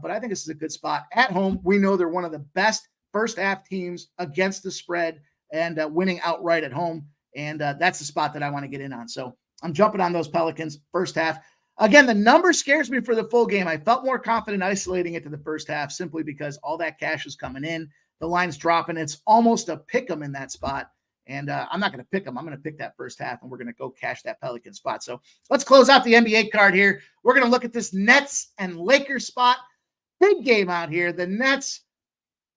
But I think this is a good spot. At home, we know they're one of the best first half teams against the spread and winning outright at home. And that's the spot that I want to get in on. So I'm jumping on those Pelicans first half. Again, the number scares me for the full game. I felt more confident isolating it to the first half simply because all that cash is coming in. The line's dropping. It's almost a pick 'em in that spot. And I'm not going to pick them. I'm going to pick that first half, and we're going to go cash that Pelican spot. So let's close out the NBA card here. We're going to look at this Nets and Lakers spot. Big game out here. The Nets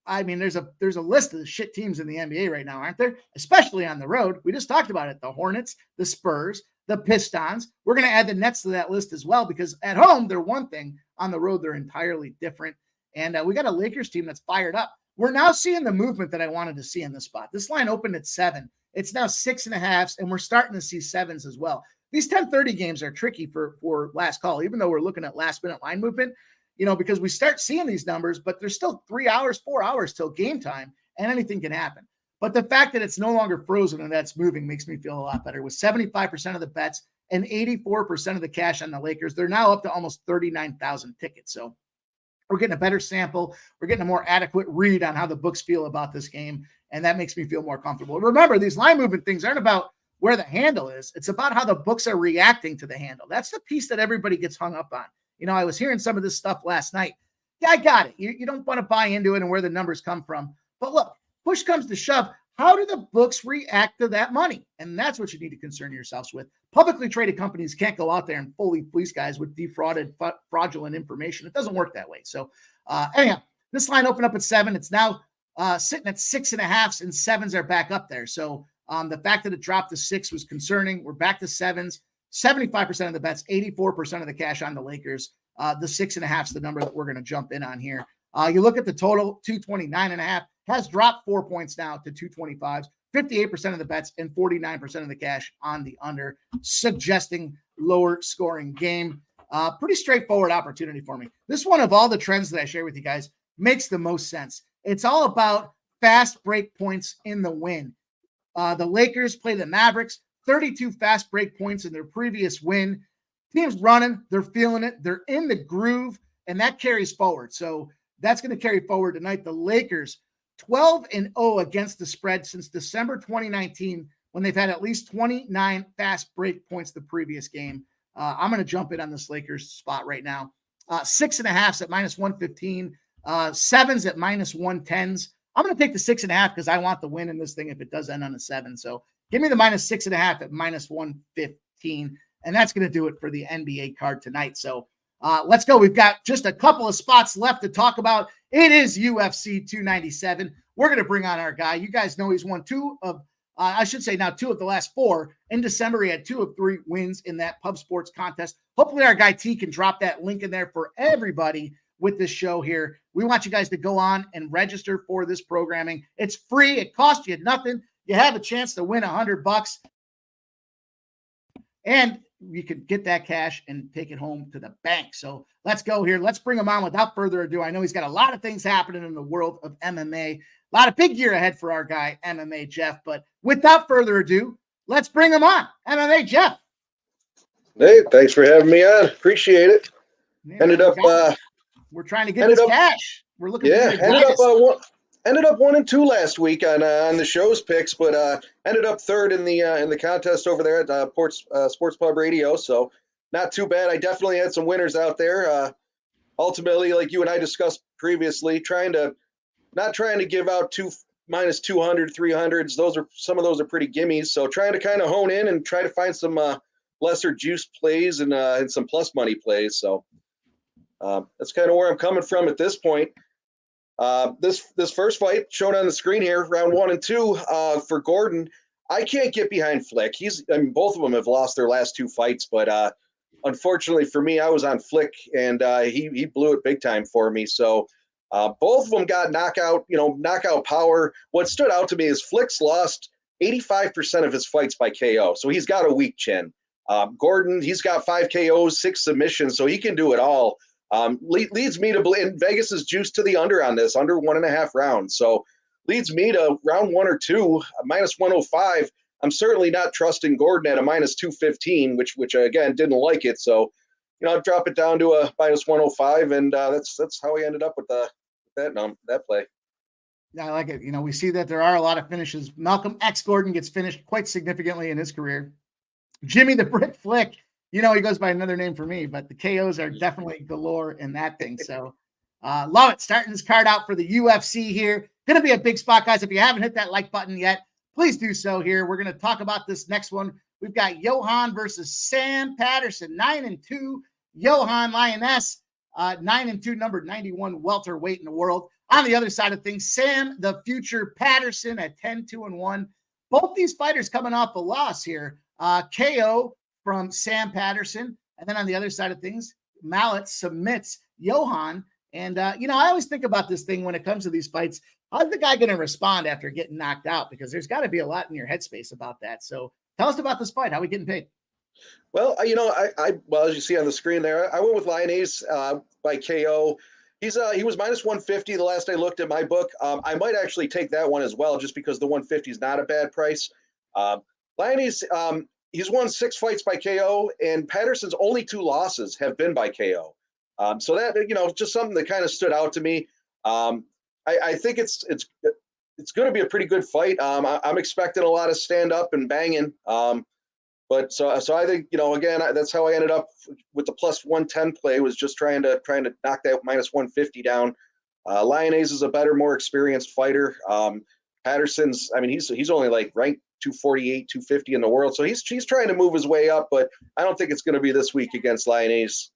I mean, there's a list of the shit teams in the NBA right now, aren't there? Especially on the road. We just talked about it. The Hornets, the Spurs, the Pistons. We're going to add the Nets to that list as well, because at home, they're one thing. On the road, they're entirely different. And we got a Lakers team that's fired up. We're now seeing the movement that I wanted to see in this spot. This line opened at 7. It's now 6.5, and we're starting to see 7s as well. These 10:30 games are tricky for last call, even though we're looking at last minute line movement, because we start seeing these numbers, but there's still 3 hours, 4 hours till game time, and anything can happen. But the fact that it's no longer frozen and that's moving makes me feel a lot better. With 75% of the bets and 84% of the cash on the Lakers, they're now up to almost 39,000 tickets. So we're getting a better sample. We're getting a more adequate read on how the books feel about this game, and that makes me feel more comfortable. Remember, these line movement things aren't about where the handle is. It's about how the books are reacting to the handle. That's the piece that everybody gets hung up on. I was hearing some of this stuff last night. Yeah, I got it. You don't want to buy into it and where the numbers come from. But look, push comes to shove. How do the books react to that money? And that's what you need to concern yourselves with. Publicly traded companies can't go out there and fully fleece guys with defrauded, fraudulent information. It doesn't work that way. So anyhow, this line opened up at 7. It's now sitting at 6.5s, and 7s are back up there. So the fact that it dropped to 6 was concerning. We're back to 7s. 75% of the bets, 84% of the cash on the Lakers. The 6.5 is the number that we're going to jump in on here. You look at the total, 229.5 has dropped 4 points now to 225s. 58% of the bets and 49% of the cash on the under, suggesting lower scoring game. Pretty straightforward opportunity for me. This one, of all the trends that I share with you guys, makes the most sense. It's all about fast break points in the win. The Lakers play the Mavericks, 32 fast break points in their previous win. Team's running, they're feeling it, they're in the groove, and that carries forward. So that's going to carry forward tonight. The Lakers, 12-0 against the spread since December 2019, when they've had at least 29 fast break points the previous game. I'm going to jump in on this Lakers spot right now. 6.5s at -115, 7s at -110s. I'm going to take the 6.5 because I want the win in this thing if it does end on a 7. So give me the -6.5 at -115. And that's going to do it for the NBA card tonight. So let's go. We've got just a couple of spots left to talk about. It is UFC 297. We're going to bring on our guy. You guys know he's won two of the last 4. In December, he had 2 of 3 wins in that pub sports contest. Hopefully our guy T can drop that link in there for everybody with this show here. We want you guys to go on and register for this programming. It's free. It costs you nothing. You have a chance to win $100. And you can get that cash and take it home to the bank. So let's go here. Let's bring him on without further ado. I know he's got a lot of things happening in the world of MMA. A lot of big year ahead for our guy, MMA Jeff. But without further ado, let's bring him on. MMA Jeff. Hey, thanks for having me on. Appreciate it. Yeah, we're trying to get this cash. We're looking for ended up 1-2 last week on the show's picks, but ended up 3rd in the contest over there at Sports Pub Radio. So not too bad. I definitely had some winners out there. Ultimately, like you and I discussed previously, not trying to give out -200, 300s. Some of those are pretty gimmies. So trying to kind of hone in and try to find some lesser juice plays and some plus money plays. So that's kind of where I'm coming from at this point. This first fight shown on the screen here, round 1 and 2 for Gordon. I can't get behind Flick. Both of them have lost their last 2 fights, but unfortunately for me, I was on Flick and he blew it big time for me. So both of them got knockout power. What stood out to me is Flick's lost 85% of his fights by KO, so he's got a weak chin. Gordon, he's got 5 KOs, 6 submissions, so he can do it all. Leads me to believe Vegas's juice to the under on this, under 1.5 rounds. So leads me to round 1 or 2, -105. I'm certainly not trusting Gordon at a -215, which again didn't like it. So, I'll drop it down to a -105, and that's how we ended up with that play. Yeah, I like it. We see that there are a lot of finishes. Malcolm X Gordon gets finished quite significantly in his career. Jimmy the Brick Flick. He goes by another name for me, but the KOs are definitely galore in that thing. So love it. Starting this card out for the UFC here. Going to be a big spot, guys. If you haven't hit that like button yet, please do so here. We're going to talk about this next one. We've got Johan versus Sam Patterson, 9-2. Johan Lioness, 9-2, number 91 welterweight in the world. On the other side of things, Sam the Future Patterson at 10-2-1. Both these fighters coming off a loss here. KO from Sam Patterson. And then on the other side of things, Mallet submits Johan. And, I always think about this thing when it comes to these fights. How's the guy going to respond after getting knocked out? Because there's got to be a lot in your headspace about that. So tell us about this fight. How are we getting paid? Well, as you see on the screen there, I went with Lyonnaise by KO. He was minus 150 the last I looked at my book. I might actually take that one as well, just because the 150 is not a bad price. Lyonnaise, he's won 6 fights by KO, and Patterson's only 2 losses have been by KO. So that, just something that kind of stood out to me. I think it's going to be a pretty good fight. I'm expecting a lot of stand up and banging. But so I think, again, that's how I ended up with the plus 110 play, was just trying to knock that minus 150 down. Lyonnaise is a better, more experienced fighter. Patterson's, he's only like ranked 248, 250 in the world. So he's trying to move his way up, but I don't think it's going to be this week against Lyonnaise.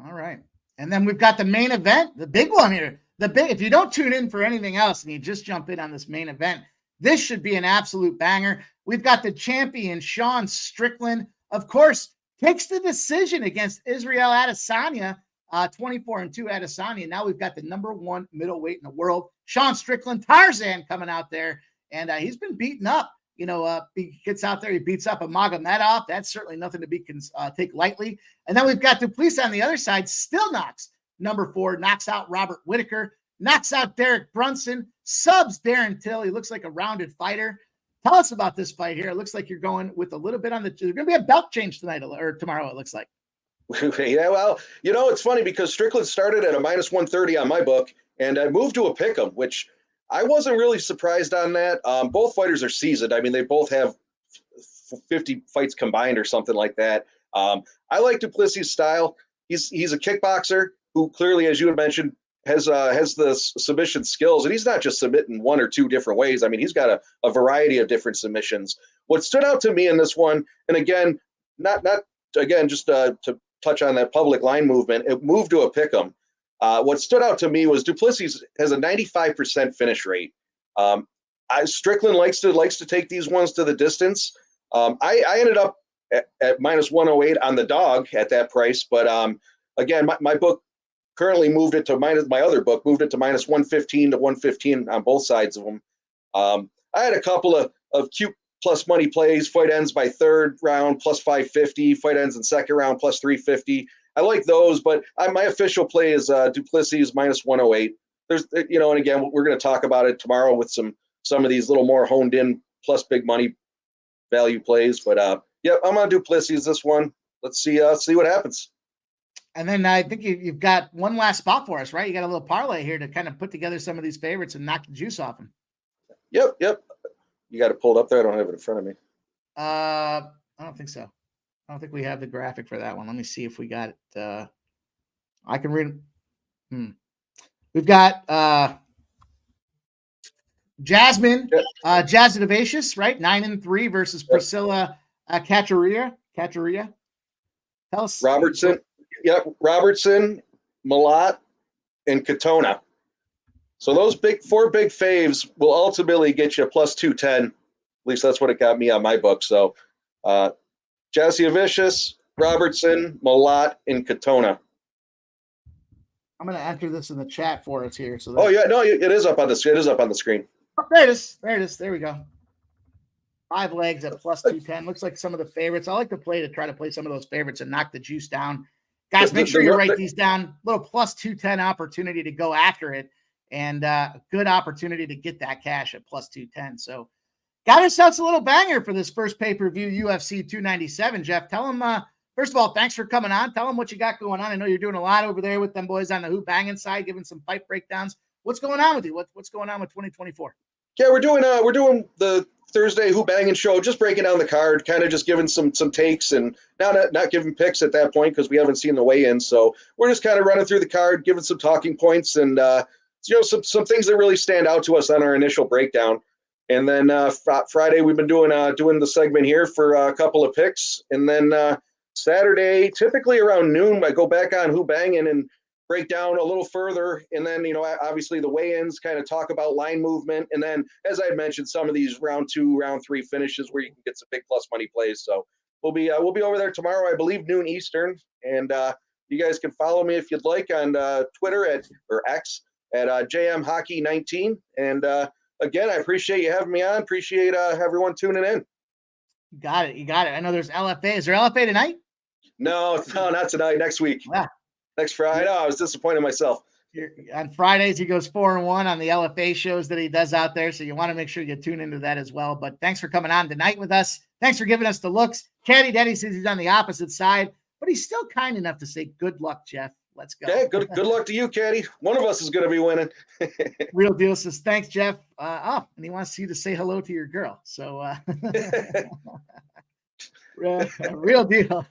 All right. And then we've got the main event, the big one here. If you don't tune in for anything else and you just jump in on this main event, this should be an absolute banger. We've got the champion, Sean Strickland, of course, takes the decision against Israel Adesanya, 24-2 Adesanya. Now we've got the number 1 middleweight in the world, Sean Strickland, Tarzan, coming out there. And he's been beaten up. He gets out there, he beats up Magomedov. That's certainly nothing to take lightly. And then we've got Duplessis on the other side, still knocks number 4, knocks out Robert Whittaker, knocks out Derek Brunson, subs Darren Till. He looks like a rounded fighter. Tell us about this fight here. It looks like you're going with a little bit on there's going to be a belt change tonight or tomorrow, it looks like. Yeah, well, it's funny because Strickland started at a minus 130 on my book, and I moved to a pick'em, which I wasn't really surprised on that. Both fighters are seasoned. They both have 50 fights combined or something like that. I like Duplessis' style. He's a kickboxer who clearly, as you had mentioned, has the submission skills, and he's not just submitting 1 or 2 different ways. He's got a variety of different submissions. What stood out to me in this one, and again, not just to touch on that public line movement, it moved to a pick'em. What stood out to me was Duplessis has a 95% finish rate. Strickland likes to take these ones to the distance. I ended up at minus 108 on the dog at that price, but again, my book currently moved it to minus 115 to 115 on both sides of them. I had a couple of cute plus money plays. Fight ends by 3rd round plus 550. Fight ends in 2nd round plus 350. I like those, but my official play is Duplessis minus 108. There's, and again, we're going to talk about it tomorrow with some of these little more honed in plus big money value plays. But I'm on Duplessis this one. Let's see what happens. And then I think you've got one last spot for us, right? You got a little parlay here to kind of put together some of these favorites and knock the juice off them. Yep. You got it pulled up there. I don't have it in front of me. I don't think so. I don't think we have the graphic for that one. Let me see if we got it. I can read it. We've got Jasmine, Jasmine Evacious, right? 9-3 versus Priscilla Cachoeira. Tell us. Robertson. Yep, Robertson, Malott, and Katona. So those 4 big faves will ultimately get you plus 210. At least that's what it got me on my book. So Jasikevičius, Robertson, Malott, and Katona. I'm going to enter this in the chat for us here. So it is up on the screen. Oh, there it is. There we go. 5 legs at plus 210. Looks like some of the favorites. I like to try to play some of those favorites and knock the juice down. Guys, make sure you write these down. Little plus 210 opportunity to go after it, and good opportunity to get that cash at plus 210. So got ourselves a little banger for this first pay-per-view UFC 297. Jeff, tell them, first of all, thanks for coming on. Tell them what you got going on. I know you're doing a lot over there with them boys on the Hoop Banging side, giving some fight breakdowns. What's going on with you? What's going on with 2024? Yeah, we're doing the Thursday Hoop Banging show, just breaking down the card, kind of just giving some takes, and not giving picks at that point because we haven't seen the weigh-in. So we're just kind of running through the card, giving some talking points, and some things that really stand out to us on our initial breakdown. And then Friday we've been doing the segment here for a couple of picks, and then Saturday, typically around noon, I go back on Hoop Banging and break down a little further. And then, obviously the weigh-ins, kind of talk about line movement. And then, as I mentioned, some of these round 2, round 3 finishes where you can get some big plus money plays. So we'll be over there tomorrow, I believe, noon Eastern. And you guys can follow me if you'd like on Twitter or X at JMHockey19. And again, I appreciate you having me on. Appreciate everyone tuning in. You got it. I know there's LFA. Is there LFA tonight? No, not tonight. Next week. Yeah. Next Friday. I was disappointed myself. On Fridays, he goes 4-1 on the LFA shows that he does out there. So you want to make sure you tune into that as well. But thanks for coming on tonight with us. Thanks for giving us the looks. Caddy Daddy says he's on the opposite side, but he's still kind enough to say good luck, Jeff. Let's go. Okay, good luck to you, Caddy. One of us is going to be winning. Real Deal says, thanks, Jeff. And he wants you to say hello to your girl. So real deal.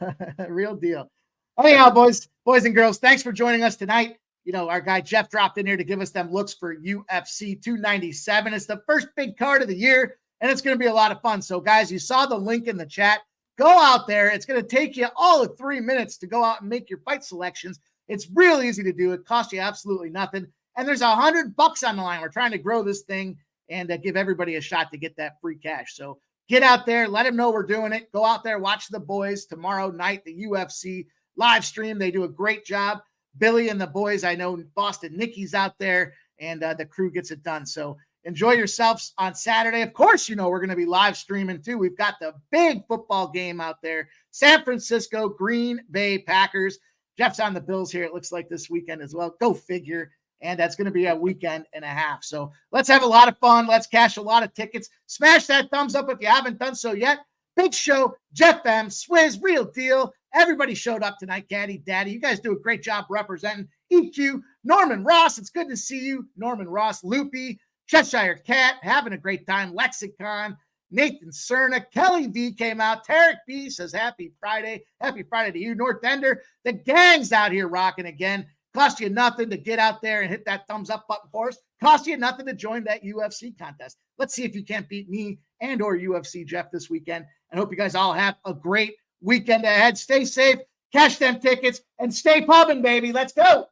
Real deal. Anyhow, boys and girls, thanks for joining us tonight. Our guy Jeff dropped in here to give us them looks for UFC 297. It's the first big card of the year, and it's going to be a lot of fun. So, guys, you saw the link in the chat. Go out there. It's going to take you all of 3 minutes to go out and make your fight selections. It's real easy to do. It costs you absolutely nothing. And there's $100 on the line. We're trying to grow this thing and give everybody a shot to get that free cash. So get out there. Let them know we're doing it. Go out there. Watch the boys tomorrow night, the UFC live stream. They do a great job. Billy and the boys, I know Boston Nicky's out there, and the crew gets it done. So enjoy yourselves on Saturday. Of course, we're going to be live streaming too. We've got the big football game out there. San Francisco, Green Bay Packers. Jeff's on the Bills here, it looks like, this weekend as well. Go figure. And that's going to be a weekend and a half. So let's have a lot of fun. Let's cash a lot of tickets. Smash that thumbs up if you haven't done so yet. Big show, Jeff M, Swizz, Real Deal. Everybody showed up tonight, Caddy Daddy. You guys do a great job representing. EQ, Norman Ross, it's good to see you. Norman Ross, Loopy, Cheshire Cat, having a great time. Lexicon, Nathan Cerna, Kelly V came out. Tarek B says happy Friday. Happy Friday to you. North Ender, the gang's out here rocking again. Cost you nothing to get out there and hit that thumbs up button for us. Cost you nothing to join that UFC contest. Let's see if you can't beat me and or UFC Jeff this weekend. And hope you guys all have a great weekend ahead. Stay safe, cash them tickets, and stay pubbing, baby. Let's go.